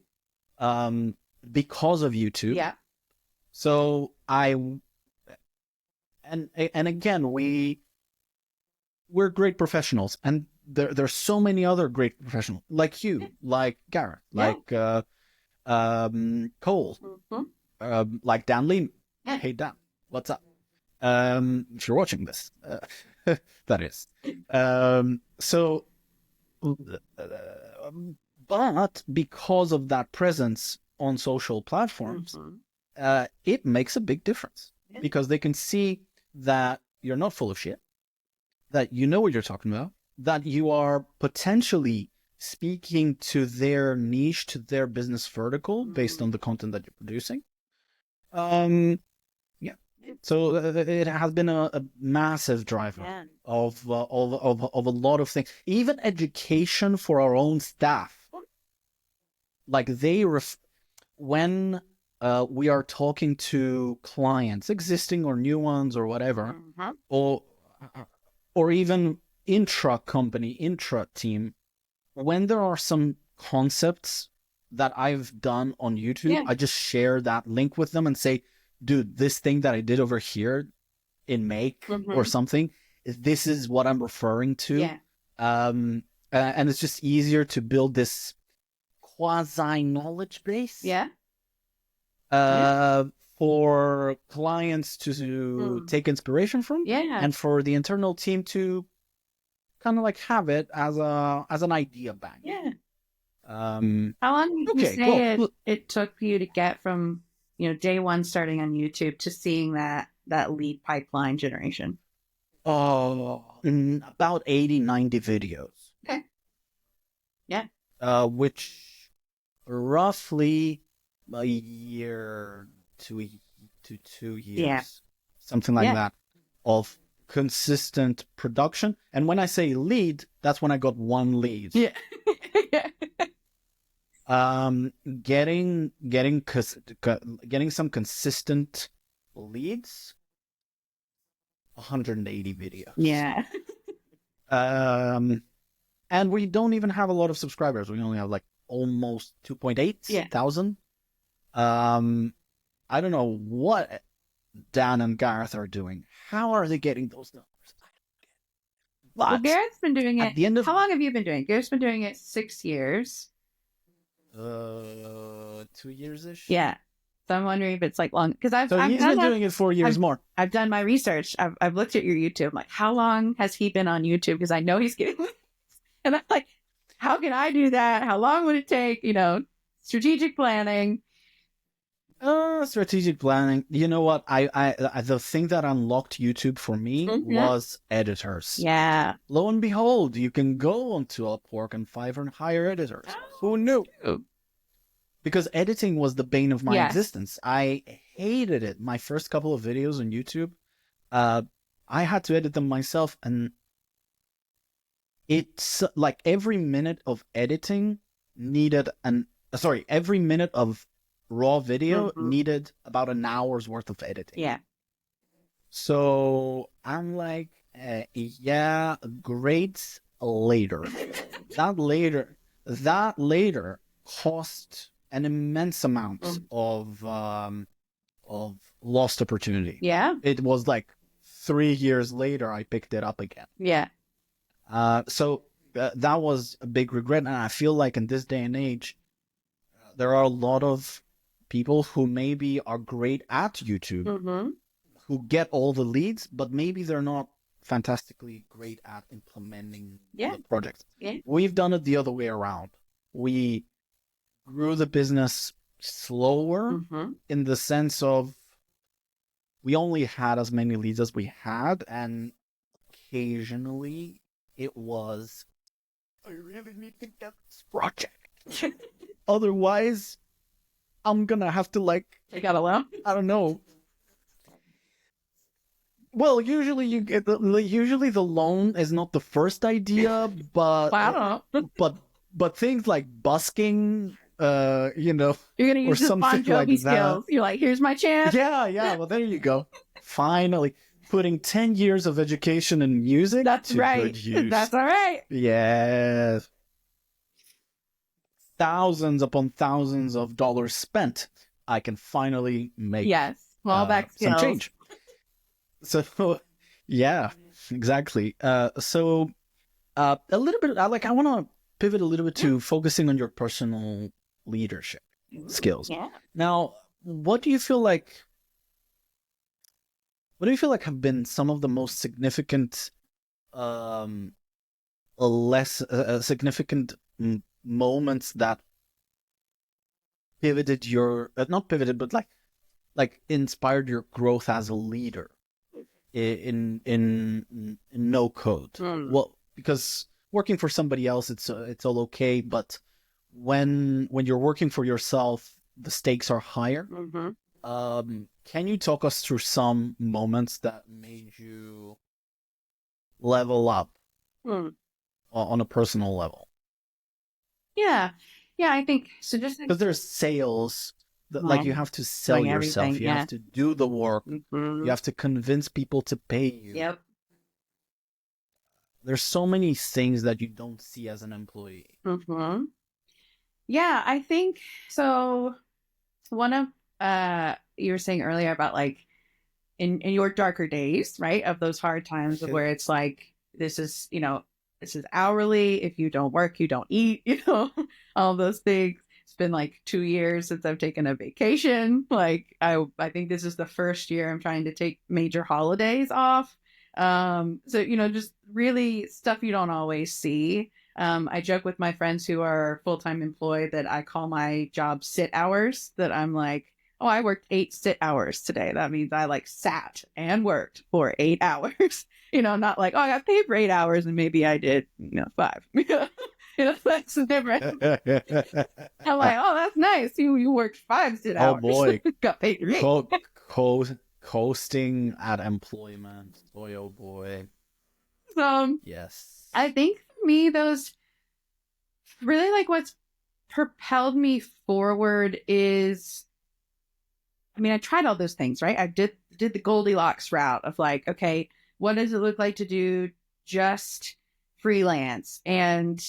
because of YouTube. Yeah. So and again, we're great professionals, and there's so many other great professionals like you, like Gareth, like Cole, like Dan Lee. Hey Dan, what's up? If you're watching this, that is. So, but because of that presence on social platforms, it makes a big difference because they can see that you're not full of shit, that you know what you're talking about, that you are potentially speaking to their niche, to their business vertical based on the content that you're producing. So it has been a massive driver of a lot of things, even education for our own staff. Like when we are talking to clients, existing or new ones or whatever, or even intra-company, intra-team, when there are some concepts that I've done on YouTube, I just share that link with them and say, dude, this thing that I did over here in Make or something, this is what I'm referring to. And it's just easier to build this quasi-knowledge base. For clients to take inspiration from, and for the internal team to kind of like have it as an idea bank. How long did you say it took you to get from day one starting on YouTube to seeing that lead pipeline generation? About 80, 90 videos. Okay. Yeah. Which roughly a year to 2 years, something like that, of consistent production. And when I say lead, that's when I got one lead. Getting some consistent leads, 180 videos. And we don't even have a lot of subscribers. We only have like almost 2.8 thousand. I don't know what Dan and Gareth are doing. How are they getting those numbers? Well, Gareth's been doing it. At the end of, how long have you been doing it? Gareth's been doing it 6 years. 2 years-ish. Yeah. So I'm wondering if it's like long, because he's been doing it 4 years more. I've done my research. I've looked at your YouTube. I'm like, how long has he been on YouTube? Because I know he's getting, and I'm like, how can I do that? How long would it take? Strategic planning. Strategic planning. You know what? I the thing that unlocked YouTube for me was editors. Yeah. Lo and behold, you can go onto Upwork and Fiverr and hire editors. Who knew? Because editing was the bane of my existence. I hated it. My first couple of videos on YouTube, I had to edit them myself, and it's like every minute of editing needed every minute of raw video needed about an hour's worth of editing. Yeah. So I'm like, great later. that later cost an immense amount of lost opportunity. Yeah. It was like 3 years later I picked it up again. Yeah. So that was a big regret, and I feel like in this day and age, there are a lot of people who maybe are great at YouTube, Mm-hmm. who get all the leads, but maybe they're not fantastically great at implementing Yeah. the project. Yeah. We've done it the other way around. We grew the business slower Mm-hmm. in the sense of we only had as many leads as we had, and occasionally it was, I really need to get this project. Otherwise, I'm gonna have to, like, They got a loan. I don't know. Well, usually you get usually the loan is not the first idea, but Well, I don't know. but things like busking, you know, You're gonna or use your Bon something like Jovi that. skills. You're like, here's my chance. Yeah. Well, there you go. Finally, putting 10 years of education in music That's to right. good use. That's all right. Yes. Thousands upon thousands of dollars spent. I can finally make Yes. Small back some skills. change. So, yeah, exactly. So a little bit, I want to pivot a little bit to focusing on your personal leadership skills. Yeah. Now, what do you feel like have been some of the most significant, significant moments that pivoted your, not pivoted, but like inspired your growth as a leader in no code? Well, because working for somebody else, it's all okay, but when you're working for yourself, the stakes are higher. Mm-hmm. Can you talk us through some moments that made you level up on a personal level? Yeah. I think so. Just Because there's sales that, like, you have to sell Doing yourself, everything, you have to do the work, Mm-hmm. you have to convince people to pay you. Yep. There's so many things that you don't see as an employee. Mm-hmm. Yeah, I think so. One of you were saying earlier about, like, in your darker days, right, of those hard times of where it's like, this is hourly. If you don't work, you don't eat. All those things. It's been like 2 years since I've taken a vacation. Like, I think this is the first year I'm trying to take major holidays off. So just really stuff you don't always see. I joke with my friends who are full-time employed that I call my job sit hours, that I'm like, oh, I worked 8 sit hours today. That means I, like, sat and worked for 8 hours. Not like, oh, I got paid for 8 hours and maybe I did 5. That's different. I'm like, oh, that's nice. You worked 5 sit hours. Oh boy. Got paid for 8. Coasting at employment. Boy, oh boy. Yes. I think for me, those really, like, what's propelled me forward is, I tried all those things, right? I did the Goldilocks route of, like, okay, what does it look like to do just freelance and,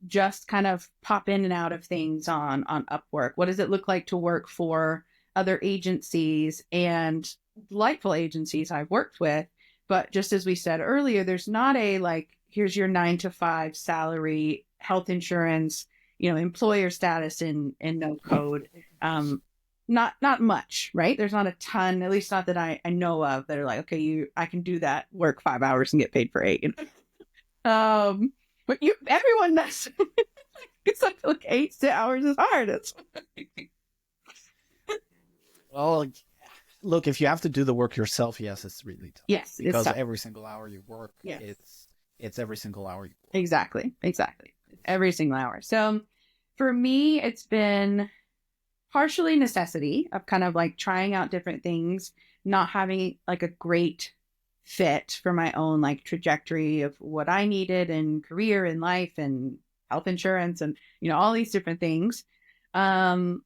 just kind of pop in and out of things on Upwork? What does it look like to work for other agencies and delightful agencies I've worked with? But just as we said earlier, there's not a, like, here's your 9-to-5 salary, health insurance, employer status in no code. Not much, right? There's not a ton, at least not that I know of, that are like, okay, I can do that, work 5 hours and get paid for 8. But everyone does. It's like 8 hours is hard. Well, look, if you have to do the work yourself, yes, it's really tough. Yes, because every single hour you work, yes, it's every single hour you work. Exactly. Every single hour. So for me, it's been partially necessity of kind of, like, trying out different things, not having, like, a great fit for my own, like, trajectory of what I needed in career and life and health insurance and, all these different things. And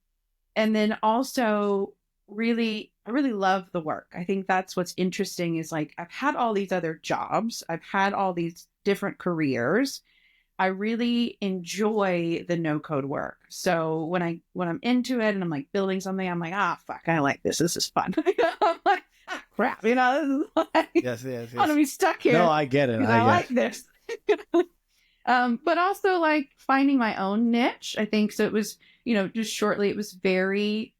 then also I really love the work. I think that's what's interesting is, like, I've had all these other jobs. I've had all these different careers. I really enjoy the no code work. So when I'm into it and I'm, like, building something, I'm like, fuck, I like this. This is fun. I'm like, crap, this is like, yes. I want to be stuck here. No, I get it. I like this. But also, like, finding my own niche. I think so. It was, just shortly, it was very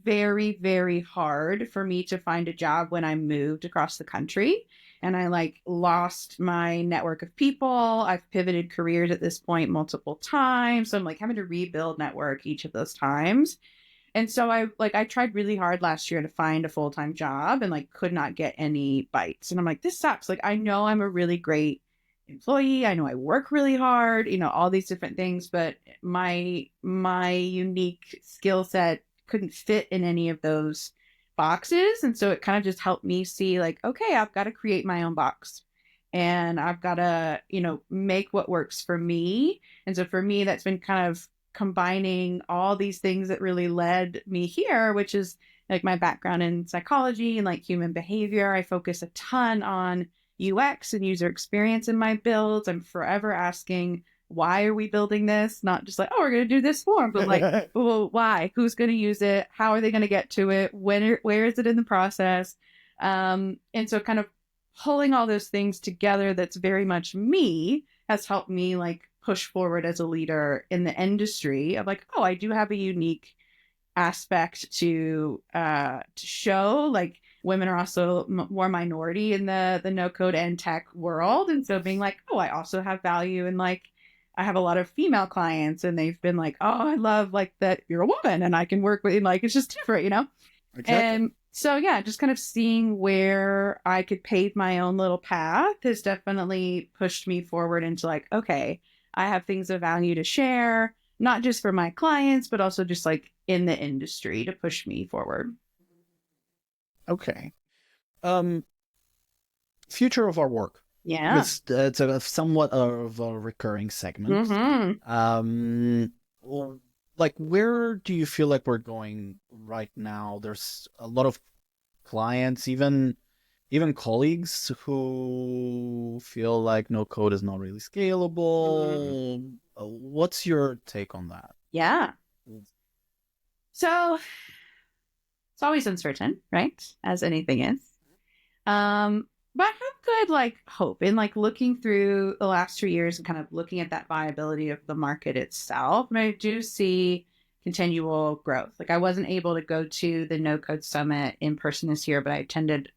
very, very hard for me to find a job when I moved across the country. And I like lost my network of people. I've pivoted careers at this point multiple times. So I'm like having to rebuild network each of those times. And so I tried really hard last year to find a full-time job and like could not get any bites. And I'm like, this sucks. Like I know I'm a really great employee. I know I work really hard, all these different things, but my unique skill set couldn't fit in any of those boxes. And so it kind of just helped me see like, okay, I've got to create my own box. And I've got to, make what works for me. And so for me, that's been kind of combining all these things that really led me here, which is like my background in psychology and like human behavior. I focus a ton on UX and user experience in my builds. I'm forever asking, why are we building this? Not just like, oh, we're going to do this form, but like, well, why? Who's going to use it? How are they going to get to it? Where is it in the process? And so kind of pulling all those things together that's very much me has helped me like push forward as a leader in the industry of like, oh, I do have a unique aspect to show. Like women are also more minority in the no code and tech world, and so being like, oh, I also have value, and like I have a lot of female clients, and they've been like, oh, I love like that you're a woman, and I can work with, and like it's just different, Exactly. And so yeah, just kind of seeing where I could pave my own little path has definitely pushed me forward into like, okay, I have things of value to share, not just for my clients, but also just like in the industry to push me forward. Okay. Future of our work. Yeah. It's a somewhat of a recurring segment. Mm-hmm. Like, where do you feel like we're going right now? There's a lot of clients, even colleagues who feel like no code is not really scalable. What's your take on that? Yeah. So it's always uncertain, right? As anything is. But I have good like hope in like looking through the last 2 years and kind of looking at that viability of the market itself. And I do see continual growth. Like I wasn't able to go to the No Code Summit in person this year, but I attended,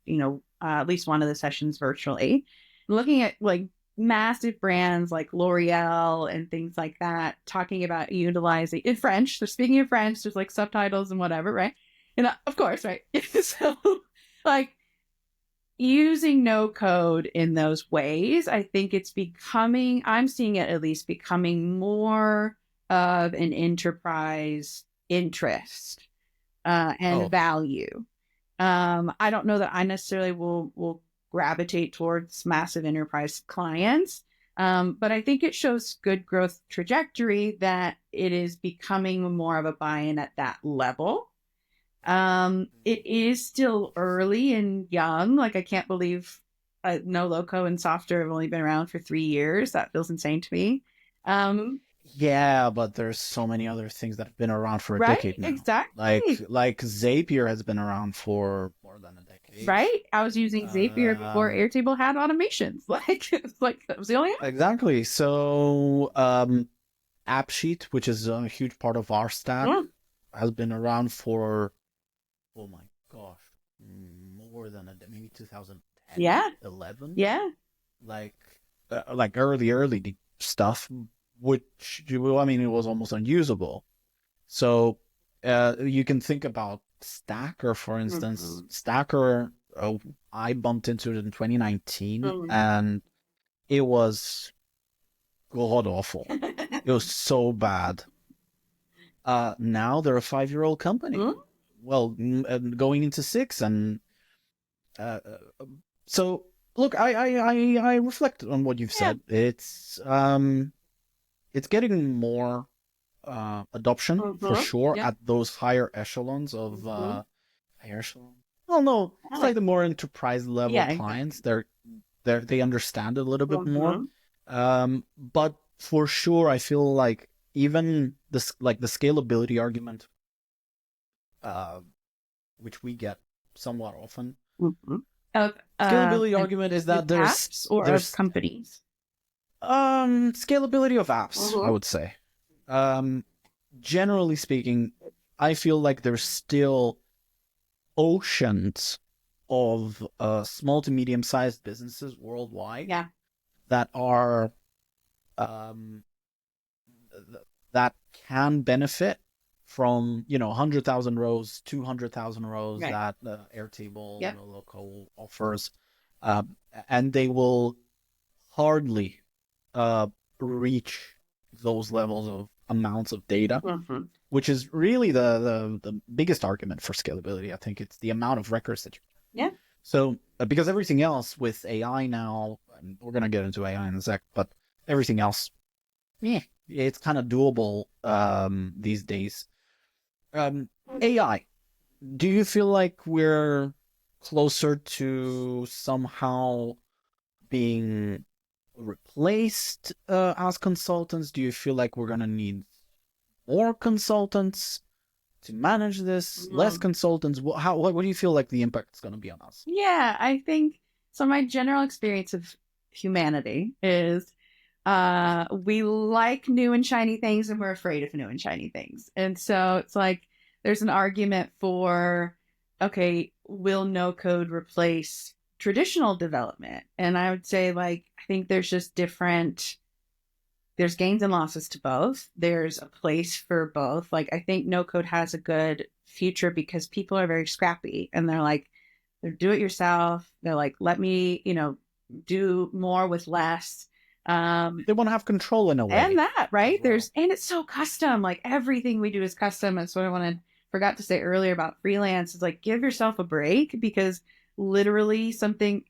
at least one of the sessions virtually. Looking at like massive brands like L'Oreal and things like that, talking about utilizing in French. They're speaking in French. There's like subtitles and whatever, right? And of course, right? So like using no code in those ways, I think I'm seeing it at least becoming more of an enterprise interest and value. I don't know that I necessarily will gravitate towards massive enterprise clients, but I think it shows good growth trajectory that it is becoming more of a buy-in at that level. It is still early and young. Like I can't believe No Loco and Softer have only been around for 3 years. That feels insane to me. Yeah, but there's so many other things that have been around for a right? decade now. Exactly. Like Zapier has been around for more than a decade. Right? I was using Zapier before Airtable had automations. Like it's like that was the only Exactly. So AppSheet, which is a huge part of our stack, has been around for, oh my gosh, more than maybe 2010. Yeah. 11. Yeah. Like early stuff, which it was almost unusable. So you can think about Stacker, for instance. Stacker, I bumped into it in 2019, and it was god awful. It was so bad. Now they're a 5-year-old company. Well, going into 6, and so look, I reflect on what you've said. It's getting more adoption for sure at those higher echelons of higher echelon. Well, no, it's like the more enterprise level clients. They understand it a little bit more. But for sure, I feel like even this, like the scalability argument, which we get somewhat often. Scalability argument is that there's apps or there's companies. Scalability of apps, I would say. Generally speaking, I feel like there's still oceans of small to medium sized businesses worldwide Yeah. that are um, that can benefit from 100,000 rows, 200,000 rows Right. that Airtable Yep. local offers, um, and they will hardly reach those levels of amounts of data, Mm-hmm. which is really the biggest argument for scalability. I think it's the amount of records that you. Yeah. So because everything else with AI now, and we're gonna get into AI in a sec, but everything else, yeah, it's kind of doable these days. AI, do you feel like we're closer to somehow being replaced as consultants? Do you feel like we're gonna need more consultants to manage this? Less consultants? What do you feel like the impact is gonna be on us? Yeah, I think so. My general experience of humanity is we like new and shiny things and we're afraid of new and shiny things. And so it's like there's an argument for, okay, will no code replace traditional development? And I would say, like, I think there's just there's gains and losses to both. There's a place for both. Like, I think no code has a good future because people are very scrappy and they're do it yourself. They're like, let me, do more with less. They want to have control in a way. And that, right? Well. And it's so custom. Like everything we do is custom. That's what forgot to say earlier about freelance. Is like, give yourself a break because literally something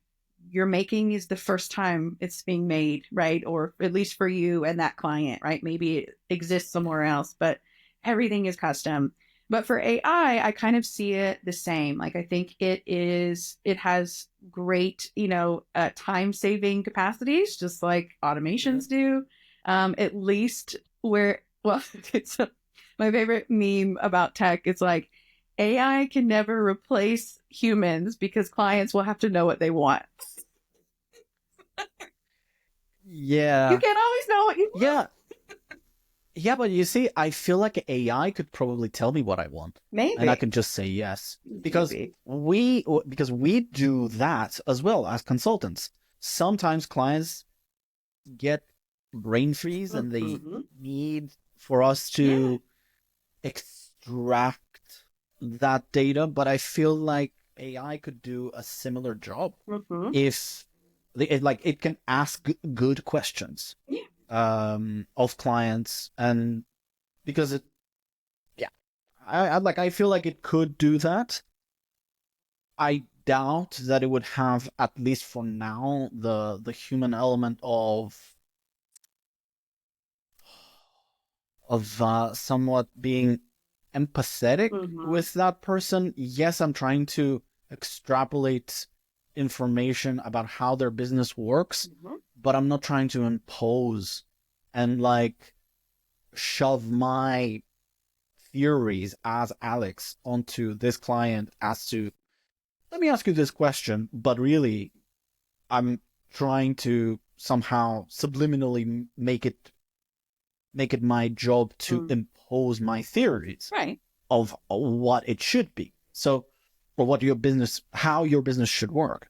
you're making is the first time it's being made, right? Or at least for you and that client, right? Maybe it exists somewhere else, but everything is custom. But for AI, I kind of see it the same. Like I think it has great, time saving capacities, just like automations do. At least it's my favorite meme about tech. It's like AI can never replace humans because clients will have to know what they want. Yeah. You can't always know what you want. Yeah. Yeah, but you see, I feel like AI could probably tell me what I want. Maybe. And I can just say yes. Because Maybe. we do that as well as consultants. Sometimes clients get brain freeze and they need for us to extract that data, but I feel like AI could do a similar job if it can ask good questions of clients, and because I feel like it could do that. I doubt that it would have, at least for now, the human element of somewhat being empathetic with that person. Yes, I'm trying to extrapolate information about how their business works, but I'm not trying to impose and shove my theories as Alex onto this client as to, let me ask you this question, but really I'm trying to somehow subliminally make it my job to impose my theories of what it should be. So, or how your business should work.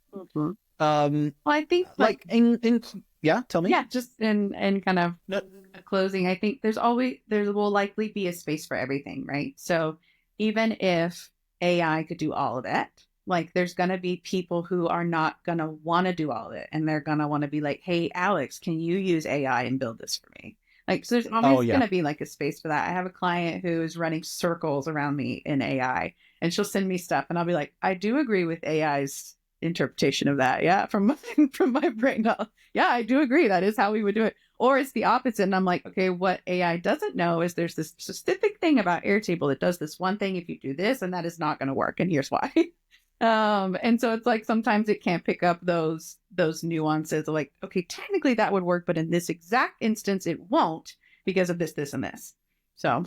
Well, I think tell me. Yeah, just in kind of closing, I think there will likely be a space for everything, right? So even if AI could do all of it, like there's going to be people who are not going to want to do all of it. And they're going to want to be like, hey, Alex, can you use AI and build this for me? Like, so there's always going to be like a space for that. I have a client who is running circles around me in AI, and she'll send me stuff, and I'll be like, I do agree with AI's interpretation of that. Yeah, from my brain. Yeah, I do agree. That is how we would do it. Or it's the opposite, and I'm like, okay, what AI doesn't know is there's this specific thing about Airtable that does this one thing if you do this, and that is not going to work, and here's why. And so it's like sometimes it can't pick up those nuances of like, okay, technically that would work, but in this exact instance it won't because of this and this. So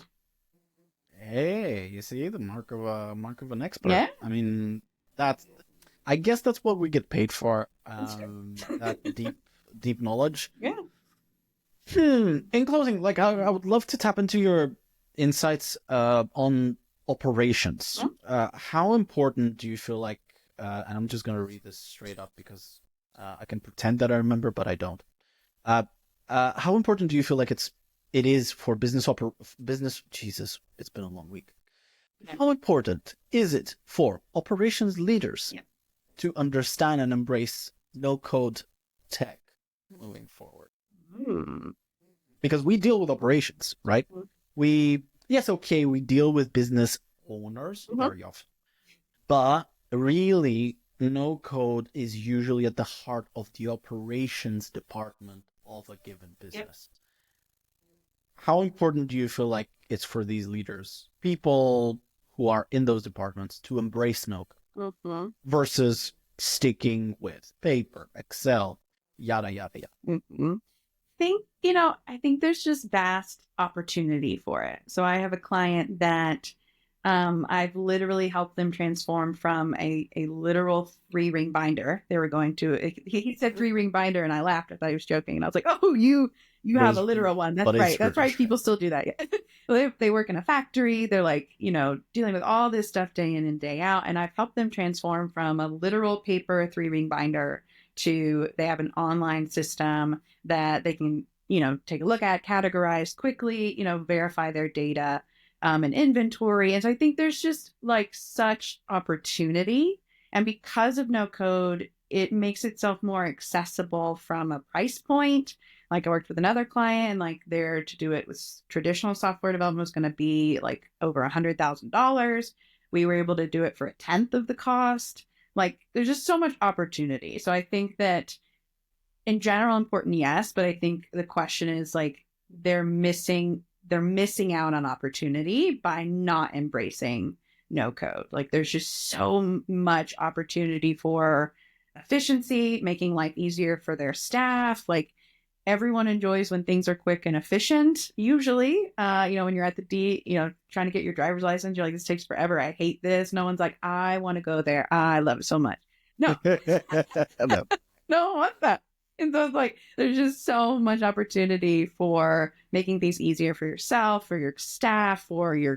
hey, you see, the mark of an expert. Yeah. I mean, I guess that's what we get paid for. That deep knowledge. Yeah. In closing, I would love to tap into your insights on operations, how important do you feel like, and I'm just going to read this straight up because I can pretend that I remember, but I don't. How important do you feel like it is for business? Jesus, it's been a long week. Yeah. How important is it for operations leaders Yeah. to understand and embrace no-code tech moving forward? Because we deal with operations, right? We deal with business owners very often, but really, no code is usually at the heart of the operations department of a given business. Yep. How important do you feel like it's for these leaders, people who are in those departments, to embrace no code versus sticking with paper, Excel, yada, yada, yada? I think there's just vast opportunity for it. So I have a client that I've literally helped them transform from a literal 3-ring binder. They were going to, he said 3-ring binder and I laughed. I thought he was joking. And I was like, oh, you have a literal one. That's right. That's right. People still do that. They work in a factory. They're like, dealing with all this stuff day in and day out. And I've helped them transform from a literal paper 3-ring binder to, they have an online system that they can, take a look at, categorize quickly, verify their data and inventory. And so I think there's just like such opportunity. And because of no code, it makes itself more accessible from a price point. Like I worked with another client and like there to do it with traditional software development was going to be like over $100,000. We were able to do it for 1/10 of the cost. Like there's just so much opportunity. So I think that in general, important, yes, but I think the question is like they're missing out on opportunity by not embracing no code. Like there's just so much opportunity for efficiency, making life easier for their staff. Like everyone enjoys when things are quick and efficient. Usually, when you're at the trying to get your driver's license, you're like, this takes forever. I hate this. No one's like, I want to go there. I love it so much. No, no one wants that. And so it's like, there's just so much opportunity for making things easier for yourself, for your staff, for your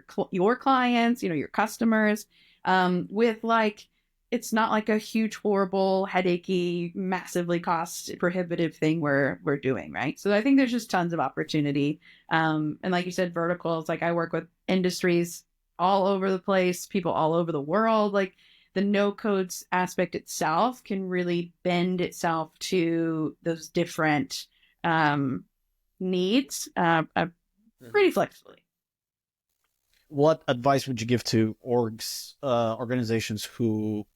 clients, your customers, with like, it's not like a huge, horrible, headachy, massively cost prohibitive thing we're doing, right? So I think there's just tons of opportunity. And like you said, verticals, like I work with industries all over the place, people all over the world, like the no codes aspect itself can really bend itself to those different needs pretty flexibly. What advice would you give to organizations who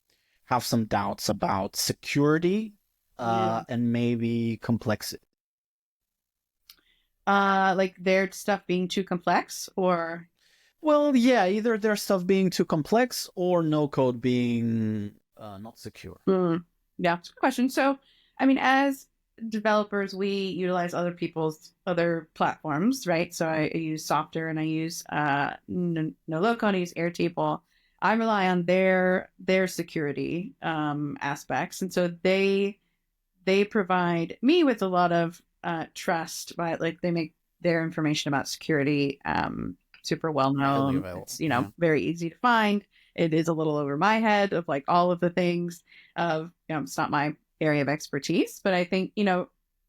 have some doubts about security and maybe complexity? Like their stuff being too complex or... Well, yeah, either their stuff being too complex or no code being not secure. Yeah, it's a good question. So, I mean, as developers, we utilize other people's other platforms, right? So I use Softer and I use NoLoco and I use Airtable. I rely on their security aspects, and so they provide me with a lot of trust by like they make their information about security super well known. It's very easy to find. It is a little over my head of like all of the things of it's not my area of expertise, but I think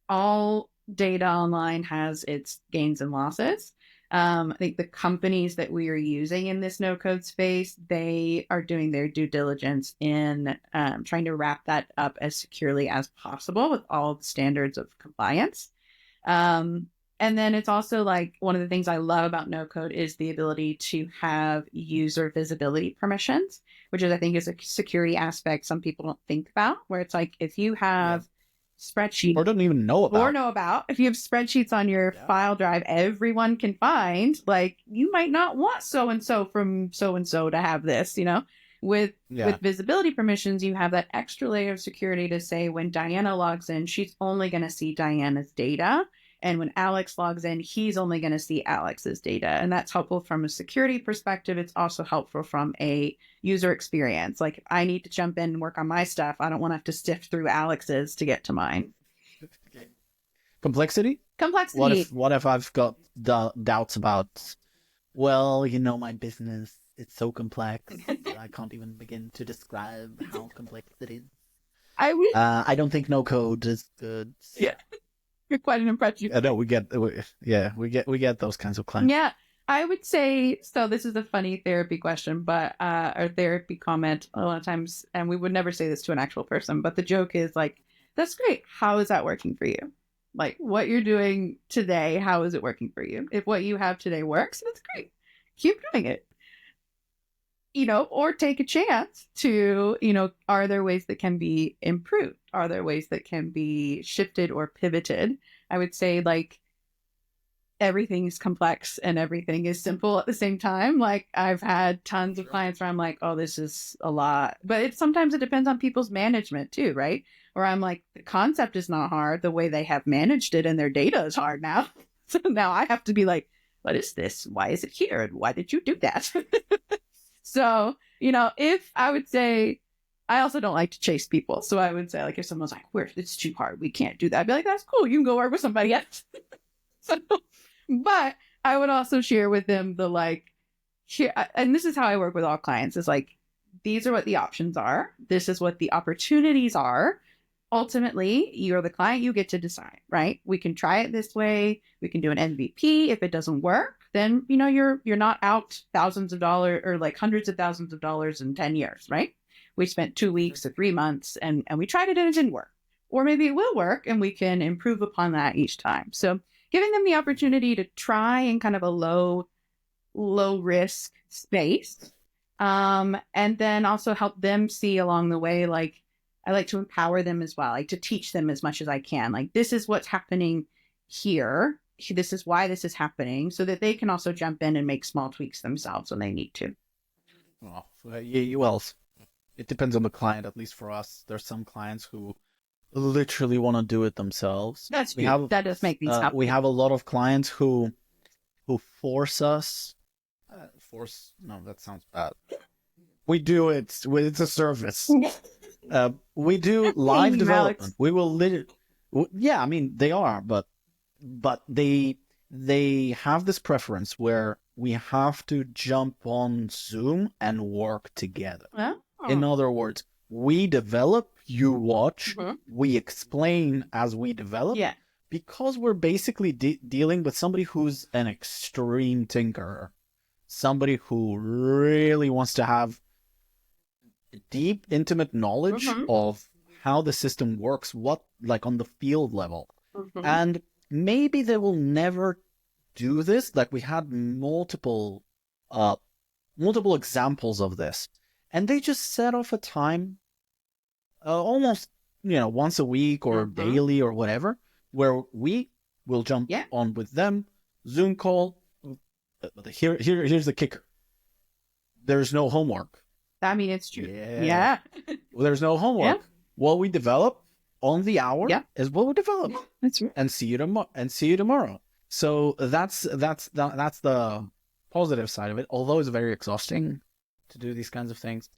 all data online has its gains and losses. I think the companies that we are using in this no code space, they are doing their due diligence in trying to wrap that up as securely as possible with all the standards of compliance. And then it's also like one of the things I love about no code is the ability to have user visibility permissions, which is I think is a security aspect some people don't think about, where it's like if you have spreadsheets or don't even know about, if you have spreadsheets on your file drive, everyone can find, like you might not want so and so from so and so to have this, with visibility permissions, you have that extra layer of security to say when Diana logs in, she's only going to see Diana's data. And when Alex logs in, he's only going to see Alex's data. And that's helpful from a security perspective. It's also helpful from a user experience. Like if I need to jump in and work on my stuff, I don't want to have to sift through Alex's to get to mine. Complexity? What if I've got doubts about, my business it's so complex. I can't even begin to describe how complex it is. I I don't think no code is good. Yeah. You're quite an impression. No, we get those kinds of clients. Yeah, I would say so. This is a funny therapy question, but or therapy comment a lot of times, and we would never say this to an actual person. But the joke is like, "That's great. How is that working for you? Like what you're doing today, how is it working for you? If what you have today works, that's great. Keep doing it." Or take a chance to, are there ways that can be improved? Are there ways that can be shifted or pivoted? I would say like everything is complex and everything is simple at the same time. Like I've had tons of clients where I'm like, oh, this is a lot. But sometimes it depends on people's management too, right? Where I'm like, the concept is not hard. The way they have managed it and their data is hard now. So now I have to be like, what is this? Why is it here? And why did you do that? So, if I would say, I also don't like to chase people. So I would say, like, if someone's like, it's too hard, we can't do that. I'd be like, that's cool. You can go work with somebody else. But I would also share with them and this is how I work with all clients, is like, these are what the options are. This is what the opportunities are. Ultimately, you're the client, you get to decide, right? We can try it this way. We can do an MVP. If it doesn't work, then, you're not out thousands of dollars or like hundreds of thousands of dollars in 10 years, right? We spent 2 weeks or 3 months and we tried it and it didn't work. Or maybe it will work and we can improve upon that each time. So giving them the opportunity to try in kind of a low risk space. And then also help them see along the way, like, I like to empower them as well, like to teach them as much as I can. Like, this is what's happening here. This is why this is happening, so that they can also jump in and make small tweaks themselves when they need to. Well, it depends on the client. At least for us, there's some clients who literally want to do it themselves. That's true. That does make these happen. We have a lot of clients who force us. No, that sounds bad. We do it. It's a service. We do live development. Alex. We will yeah, I mean they are, but they have this preference where we have to jump on Zoom and work together. Oh. In other words, we develop, you watch, we explain as we develop. Yeah. Because we're basically dealing with somebody who's an extreme tinkerer, somebody who really wants to have deep, intimate knowledge of how the system works, like on the field level. And maybe they will never do this. Like we had multiple examples of this. And they just set off a time, almost, once a week or daily or whatever, where we will jump on with them, Zoom call. Here's the kicker. There's no homework. I mean, it's true. Yeah. Well, there's no homework. Yeah. What we develop on the hour is what we develop. That's right. And see you tomorrow. So that's the positive side of it. Although it's very exhausting to do these kinds of things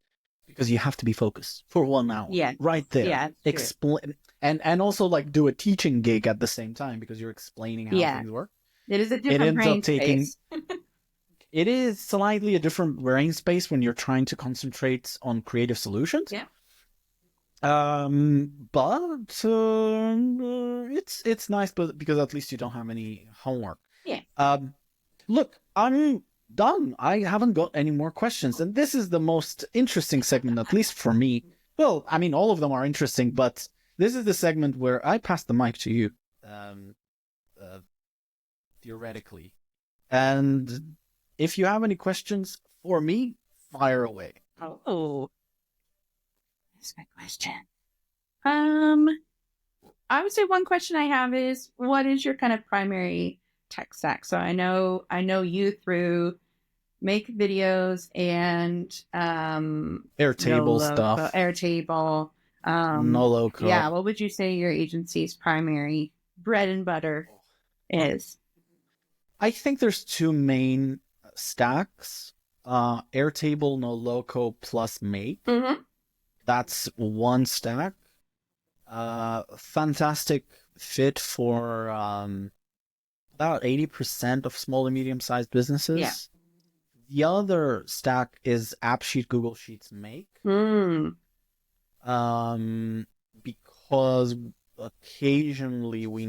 because you have to be focused for 1 hour. Yeah. Right there. Yeah. Explain and also like do a teaching gig at the same time because you're explaining how things work. It is a different brain space. It is slightly a different brain space when you're trying to concentrate on creative solutions. Yeah. But it's nice, but because at least you don't have any homework. Yeah. Look, I'm done. I haven't got any more questions, and this is the most interesting segment, at least for me. Well, I mean, all of them are interesting, but this is the segment where I pass the mic to you, theoretically, and if you have any questions for me, fire away. Oh, that's a good question. I would say one question I have is, what is your kind of primary tech stack? So I know you through make videos and Airtable stuff. Airtable. No local. Yeah, what would you say your agency's primary bread and butter is? I think there's 2 main stacks. Airtable, no loco plus make. That's one stack. Fantastic fit for about 80% of small and medium-sized businesses. Yeah. The other stack is AppSheet, Google Sheets, Make. Because occasionally we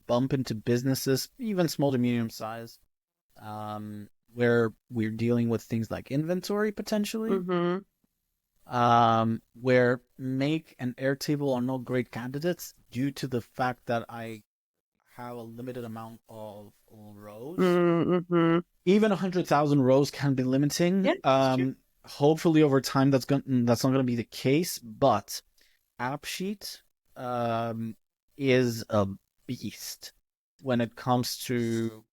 bump into businesses, even small to medium size, where we're dealing with things like inventory potentially, where Make and Airtable are not great candidates due to the fact that I have a limited amount of rows. Even 100,000 rows can be limiting. Yeah, hopefully over time that's not going to be the case, but AppSheet is a beast when it comes to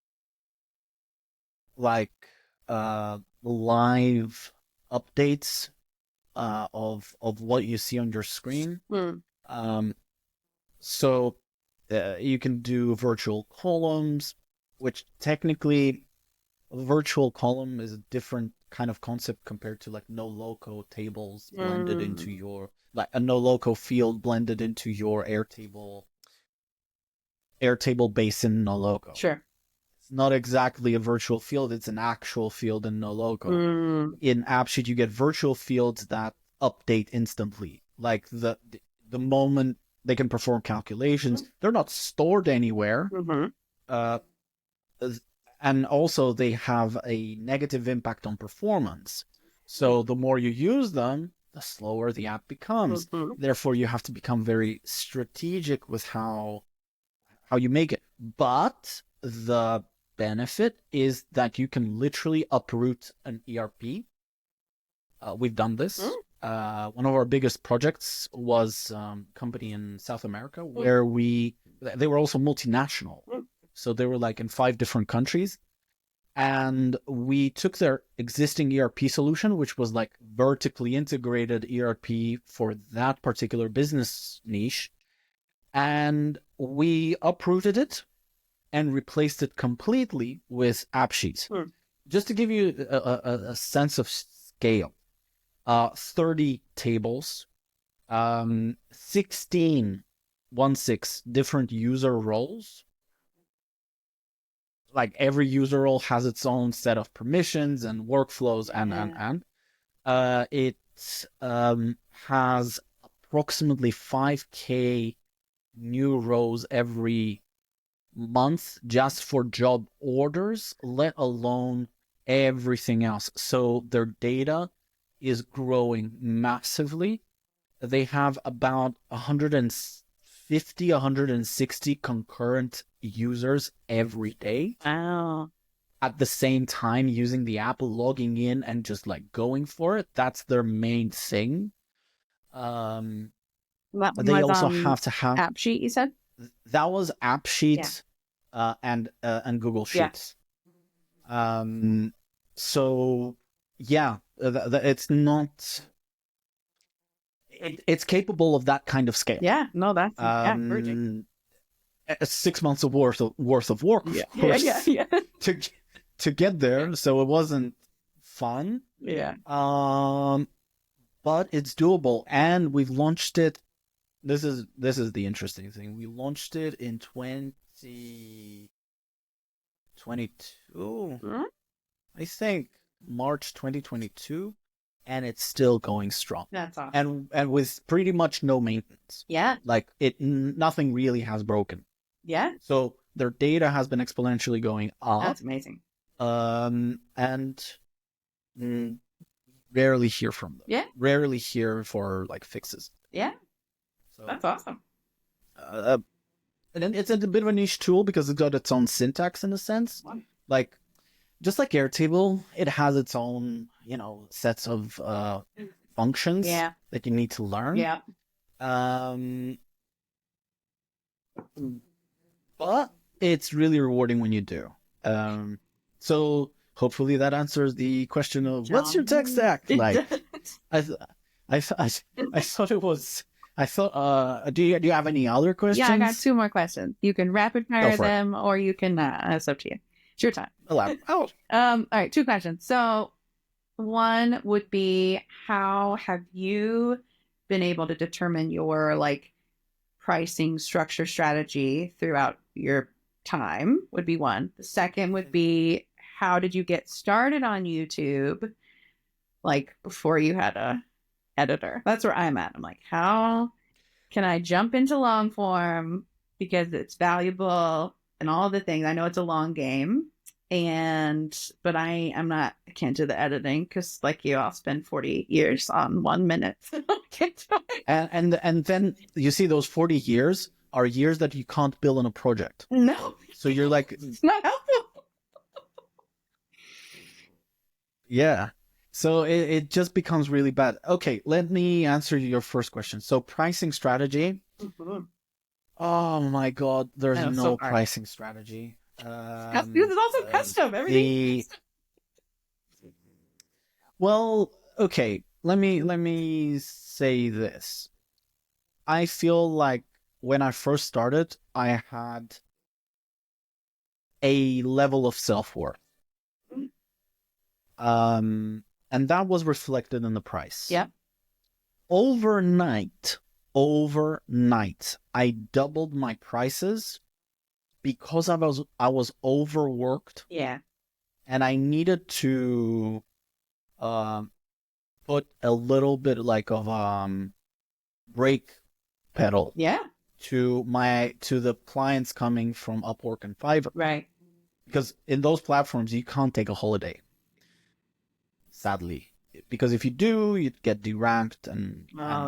like live updates of what you see on your screen. So you can do virtual columns, which technically a virtual column is a different kind of concept compared to like no loco tables blended into your, like a no loco field blended into your Airtable basin no loco. Sure. It's not exactly a virtual field, it's an actual field in no loco. In AppSheet you get virtual fields that update instantly. Like the moment they can perform calculations, they're not stored anywhere. And also they have a negative impact on performance. So the more you use them, the slower the app becomes. Therefore, you have to become very strategic with how you make it. But the benefit is that you can literally uproot an ERP. We've done this. One of our biggest projects was a company in South America where they were also multinational. So they were like in 5 different countries. And we took their existing ERP solution, which was like vertically integrated ERP for that particular business niche. And we uprooted it and replaced it completely with AppSheet. Just to give you a sense of scale, 30 tables, 16 different user roles. Like every user role has its own set of permissions and workflows, and it has approximately 5K new rows every month just for job orders, let alone everything else. So their data is growing massively. They have about 150, 160 concurrent users every day. Wow. At the same time using the app, logging in and just like going for it. That's their main thing. They also have to have AppSheet, you said? that was AppSheet, and Google Sheets. So yeah, it's not. It's capable of that kind of scale. Yeah, no, that's encouraging. 6 months of worth of work, of course, to get there. So it wasn't fun. Yeah. But it's doable, and we've launched it. This is the interesting thing. We launched it in 2022. I think March 2022. And it's still going strong. That's awesome. And with pretty much no maintenance. Yeah. Like nothing really has broken. Yeah. So their data has been exponentially going up. That's amazing. And rarely hear from them. Yeah. Rarely hear for like fixes. Yeah. So that's awesome. And then it's a bit of a niche tool because it's got its own syntax in a sense. What? Like, just like Airtable, it has its own, sets of functions that you need to learn. Yeah. But it's really rewarding when you do. So hopefully that answers the question of what's your tech stack like? I thought it was. I thought. Do you have any other questions? Yeah, I got 2 more questions. You can rapid fire them, or you can. It's up to you. It's your time. All right, 2 questions. So, one would be, how have you been able to determine your pricing structure strategy throughout your time would be one. The second would be, how did you get started on YouTube? Like before you had a editor. That's where I'm at. I'm like, how can I jump into long form because it's valuable and all the things. I know it's a long game. But I can't do the editing because, like you, I'll spend 40 years on 1 minute. I can't do it. And then you see those 40 years are years that you can't build on a project. No. So you're like, it's not helpful. Yeah. So it just becomes really bad. Okay, let me answer your first question. So pricing strategy. Mm-hmm. Oh my God, there's no so pricing strategy. It's also custom. Everything. Well, okay. Let me say this. I feel like when I first started, I had a level of self-worth. And that was reflected in the price. Yeah. Overnight, I doubled my prices because I was overworked. Yeah. And I needed to put a little bit like of brake pedal. Yeah. To the clients coming from Upwork and Fiverr. Right. Because in those platforms you can't take a holiday. Sadly. Because if you do, you'd get deranked and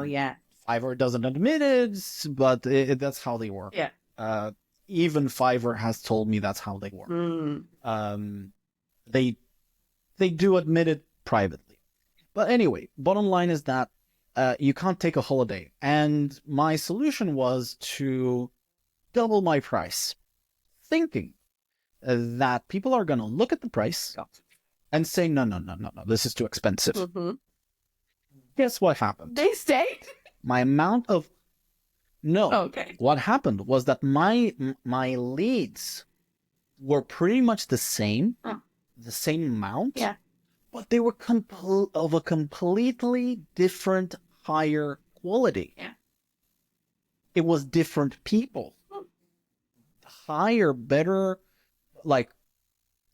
yeah. Fiverr doesn't admit it, but that's how they work. Yeah. Even Fiverr has told me that's how they work. They do admit it privately. But anyway, bottom line is that you can't take a holiday. And my solution was to double my price, thinking that people are going to look at the price and say, no, this is too expensive. Mm-hmm. Guess what happened? They stayed? My amount of... No. Okay. What happened was that my leads were pretty much the same amount. Yeah. But they were of a completely different, higher quality. Yeah. It was different people. Higher, better, like,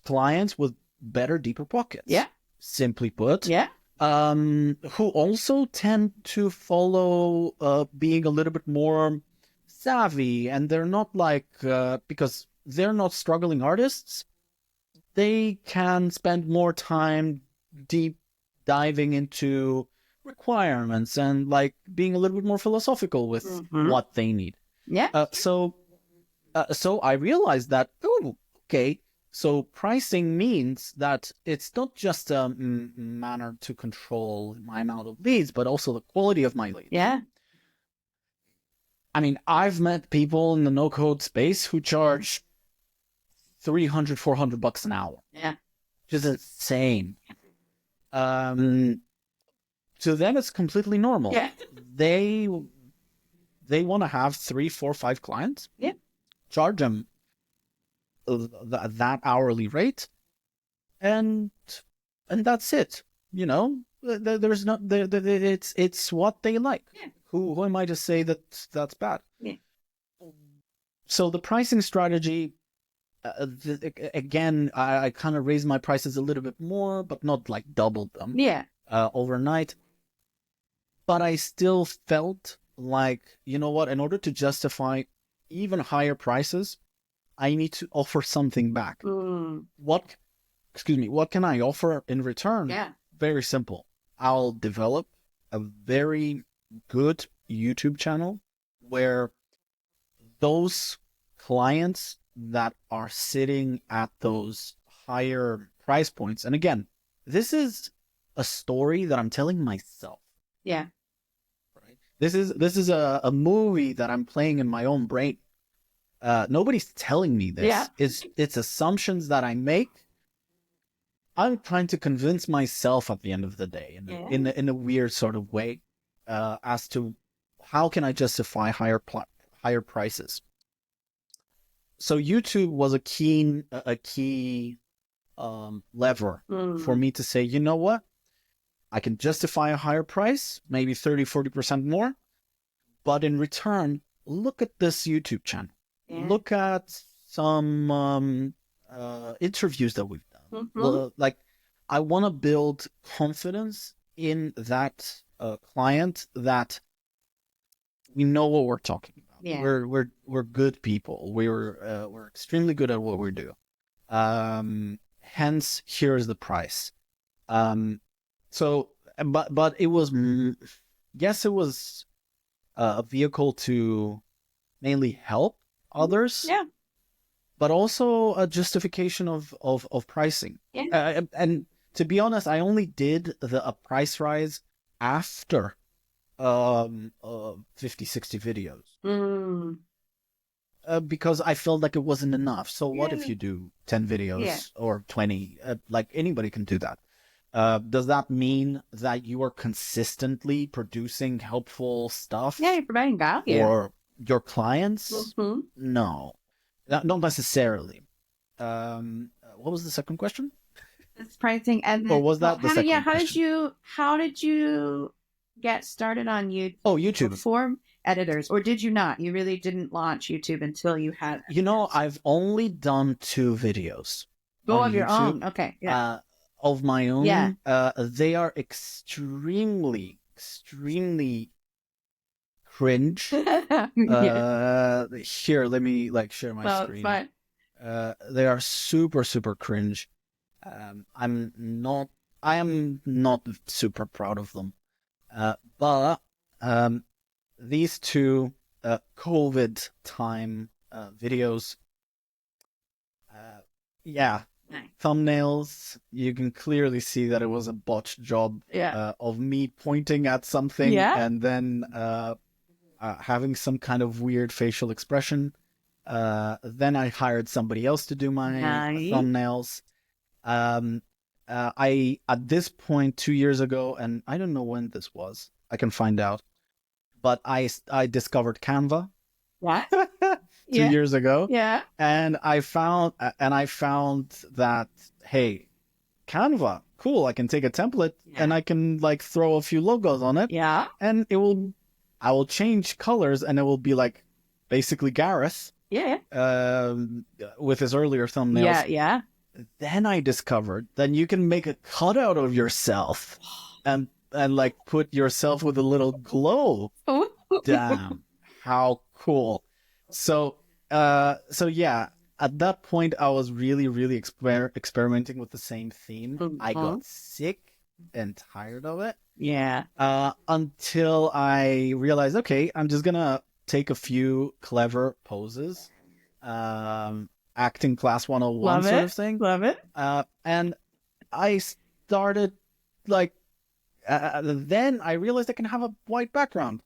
clients with better, deeper pockets. Yeah. Simply put. Yeah. Who also tend to follow being a little bit more savvy, and they're not like, because they're not struggling artists, they can spend more time deep diving into requirements and like being a little bit more philosophical with what they need. Yeah. So I realized that, okay, so pricing means that it's not just a manner to control my amount of leads, but also the quality of my leads. Yeah. I mean, I've met people in the no-code space who charge $300, $400 an hour. Yeah. Which is insane. To them, it's completely normal. Yeah. They want to have 3, 4, 5 clients. Yeah. Charge them that hourly rate, and that's it. You know, there's not it's what they like. Yeah. Who am I to say that that's bad? Yeah. So the pricing strategy, again, I kind of raised my prices a little bit more, but not like doubled them. Yeah. Overnight. But I still felt like, you know what? In order to justify even higher prices, I need to offer something back. What can I offer in return? Yeah. Very simple. I'll develop a very good YouTube channel where those clients that are sitting at those higher price points, and again, this is a story that I'm telling myself. Yeah. Right? This is a movie that I'm playing in my own brain. Nobody's telling me this. Yeah. It's assumptions that I make. I'm trying to convince myself at the end of the day, in a weird sort of way, as to how can I justify higher prices. So YouTube was a key lever for me to say, you know what? I can justify a higher price, maybe 30, 40% more, but in return, look at this YouTube channel. Yeah. Look at some interviews that we've done. Well, like, I want to build confidence in that client that we know what we're talking about. Yeah. We're good people. We're extremely good at what we do. Hence, here is the price. So, but it was, yes, it was a vehicle to mainly help others. Yeah. But also a justification of pricing. Yeah. And to be honest, I only did a price rise after 50, 60 videos. Because I felt like it wasn't enough. So what if you do 10 videos or 20? Like, anybody can do that. Does that mean that you are consistently producing helpful stuff? Yeah, you're providing value. For your clients? No. Not necessarily. What was the second question? It's pricing, and then, or was that the second question? How did you get started on YouTube? Oh, YouTube. Before editors, or did you not? You really didn't launch YouTube until you had. I've only done 2 videos. Of your own. Okay. Yeah. Of my own. Yeah. They are extremely, extremely cringe. Here, let me share my screen. Fine. They are super, super cringe. I am not super proud of them. But these 2 COVID time videos, nice. Thumbnails, you can clearly see that it was a botched job of me pointing at something and then having some kind of weird facial expression. Then I hired somebody else to do my thumbnails. I, at this point, 2 years ago, and I don't know when this was, I can find out, but I discovered Canva. What? 2 years ago. Yeah. And I found that, hey, Canva, cool. I can take a template and I can throw a few logos on it. Yeah. And I will change colors and it will be basically Gareth. Yeah. With his earlier thumbnails. Yeah. Then I discovered that you can make a cutout of yourself and put yourself with a little glow. Damn, how cool. So yeah, at that point I was really, really experimenting with the same theme. I got sick and tired of it. Yeah. Until I realized, okay, I'm just gonna take a few clever poses. Acting class 101 sort of thing. Love it. And I started then I realized I can have a white background.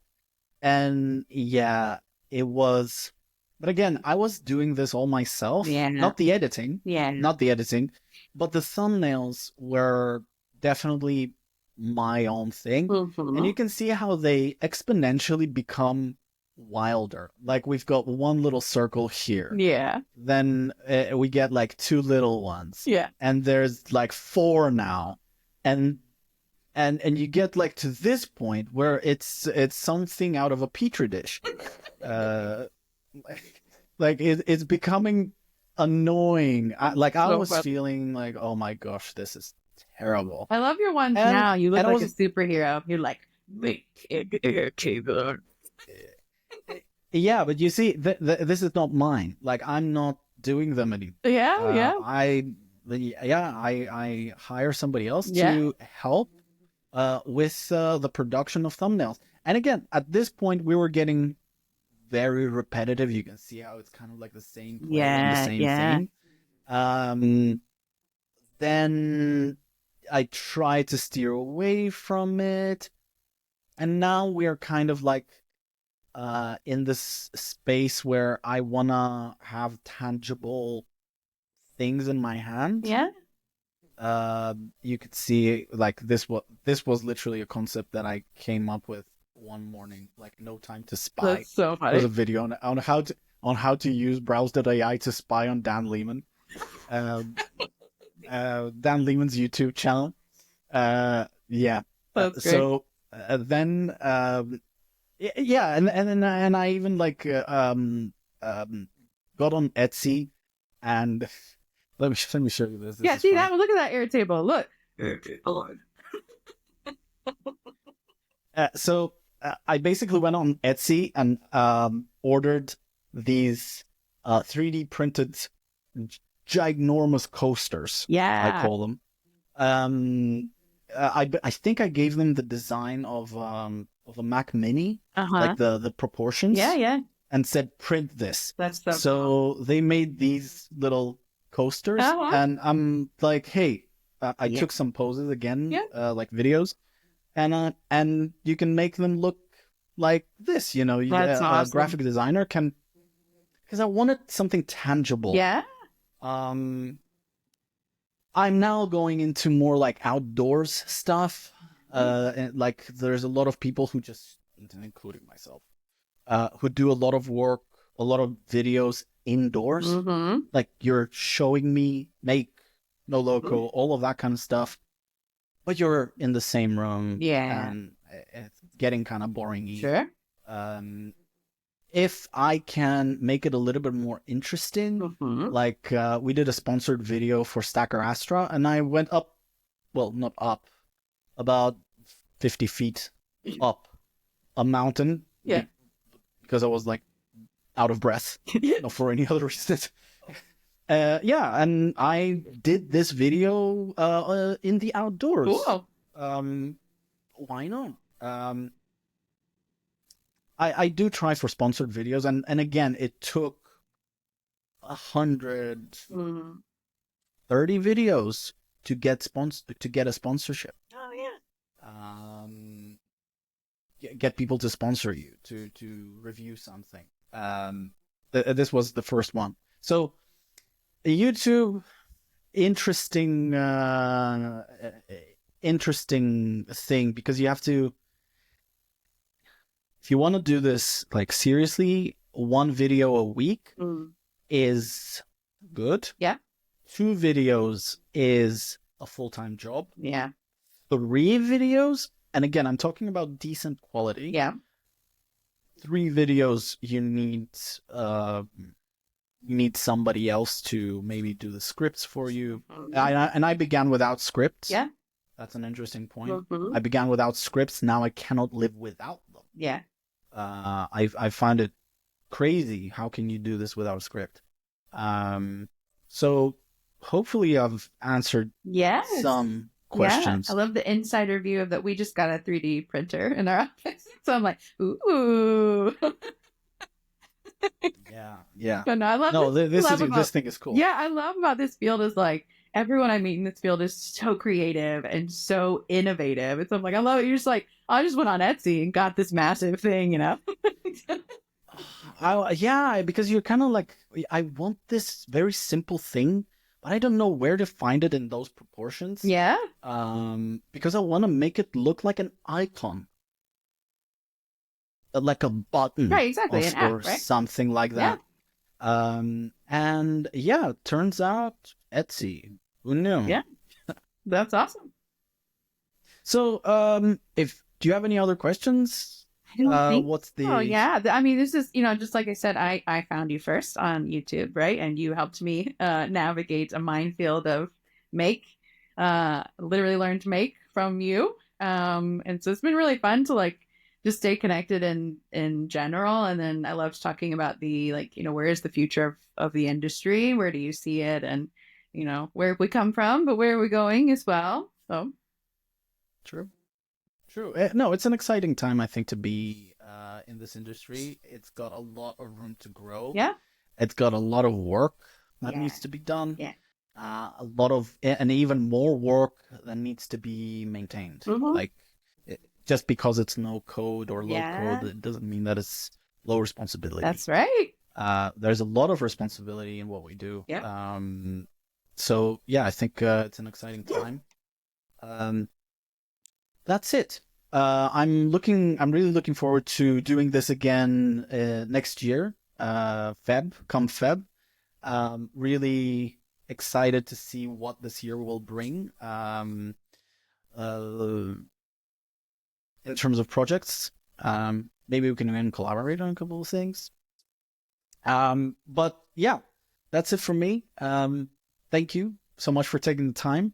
And yeah, it was, but again, I was doing this all myself. Yeah. Not the editing. Yeah. Not the editing, but the thumbnails were definitely my own thing. And you can see how they exponentially become wilder. We've got one little circle here. Yeah. Then we get 2 little ones. Yeah. And there's 4 now. And you get to this point where it's something out of a petri dish. It's becoming annoying. I was feeling oh my gosh, this is terrible. I love your ones now. You look like a superhero. You're like, make it keyboard. Yeah, but you see, this is not mine. I'm not doing them anymore. Yeah. I hire somebody else to help with the production of thumbnails. And again, at this point, we were getting very repetitive. You can see how it's kind of the same play and the same thing. Then I tried to steer away from it. And now we're kind of in this space where I want to have tangible things in my hand. Yeah. You could see this was literally a concept that I came up with one morning, No Time to Spy. That's so funny. There's a video on how to use Browse.ai to spy on Dan Lehman. Dan Lehman's YouTube channel. Yeah. That's great. So then yeah, and I even got on Etsy and let me show you this. This Yeah, is see funny. that? Look at that Airtable. Look. So I basically went on Etsy and ordered these 3D printed ginormous coasters. I Yeah. call them. I think I gave them the design of a Mac Mini, like the proportions. Yeah. And said print this. That's so So they made these little coasters, and I'm like, hey, I took some poses again, like videos, and you can make them look like this. You know, That's a awesome. graphic designer can, because I wanted something tangible. Yeah. I'm now going into more like outdoors stuff. And like there's a lot of people who just, including myself, who do a lot of work, a lot of videos indoors. Mm-hmm. Like you're showing me make no loco, all of that kind of stuff, but you're in the same room. Yeah. And it's getting kind of boring. Sure. If I can make it a little bit more interesting, like we did a sponsored video for Stacker Astra, and I went up, well, not up, about 50 feet up a mountain. Yeah. Because I was like out of breath, not for any other reason. Yeah, and I did this video in the outdoors. Cool. Why not? I do try for sponsored videos, and again, it took 130 videos to get a sponsorship. Oh yeah. Get people to sponsor you to review something. This was the first one. So YouTube, interesting thing, because you have to, if you want to do this like seriously, one video a week is good. Yeah. 2 videos is a full-time job. Yeah. 3 videos, and again, I'm talking about decent quality. Yeah. 3 videos, you need somebody else to maybe do the scripts for you. And I began without scripts. Yeah. That's an interesting point. I began without scripts. Now I cannot live without them. Yeah. I find it crazy. How can you do this without a script? So hopefully I've answered some questions. Yeah, I love the insider view of that. We just got a 3D printer in our office, so I'm like, ooh. Yeah. But no, I love. No, this thing is cool. Yeah, I love about this field is like everyone I meet in this field is so creative and so innovative. It's I'm like I love it. You're just like I just went on Etsy and got this massive thing, you know. Yeah, because you're kind of like, I want this very simple thing, but I don't know where to find it in those proportions. Yeah. Because I want to make it look like an icon, like a button, right? Exactly, an app, or right? something like that. Yeah. And yeah, turns out Etsy. Who knew? Yeah, that's awesome. So, do you have any other questions? What's the? Oh yeah, I mean, this is just like I said, I found you first on YouTube, right? And you helped me navigate a minefield of make. Literally learned to make from you, and so it's been really fun to like just stay connected in general. And then I loved talking about the where is the future of the industry? Where do you see it? And where have we come from, but where are we going as well? So true. No, it's an exciting time, I think, to be in this industry. It's got a lot of room to grow. Yeah. It's got a lot of work that needs to be done. Yeah. A lot of, and even more work that needs to be maintained. Like, just because it's no code or low code, it doesn't mean that it's low responsibility. That's right. There's a lot of responsibility in what we do. Yeah. So yeah, I think it's an exciting time. That's it. I'm really looking forward to doing this again next year. Feb. Really excited to see what this year will bring. In terms of projects, maybe we can even collaborate on a couple of things. But yeah, that's it from me. Thank you so much for taking the time.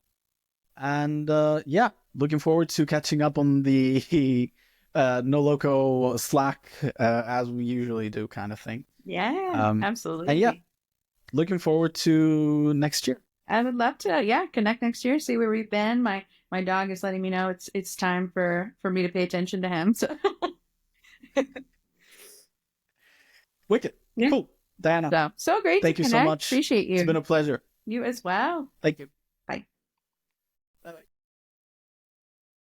And yeah, looking forward to catching up on the No Loco Slack as we usually do, kind of thing. Yeah, absolutely. And yeah, looking forward to next year. I would love to, connect next year, see where we've been. My dog is letting me know it's time for me to pay attention to him. So Wicked. yeah. Cool. Diana. So great Thank to you connect. so much. Appreciate you. It's been a pleasure. You as well. Thank you.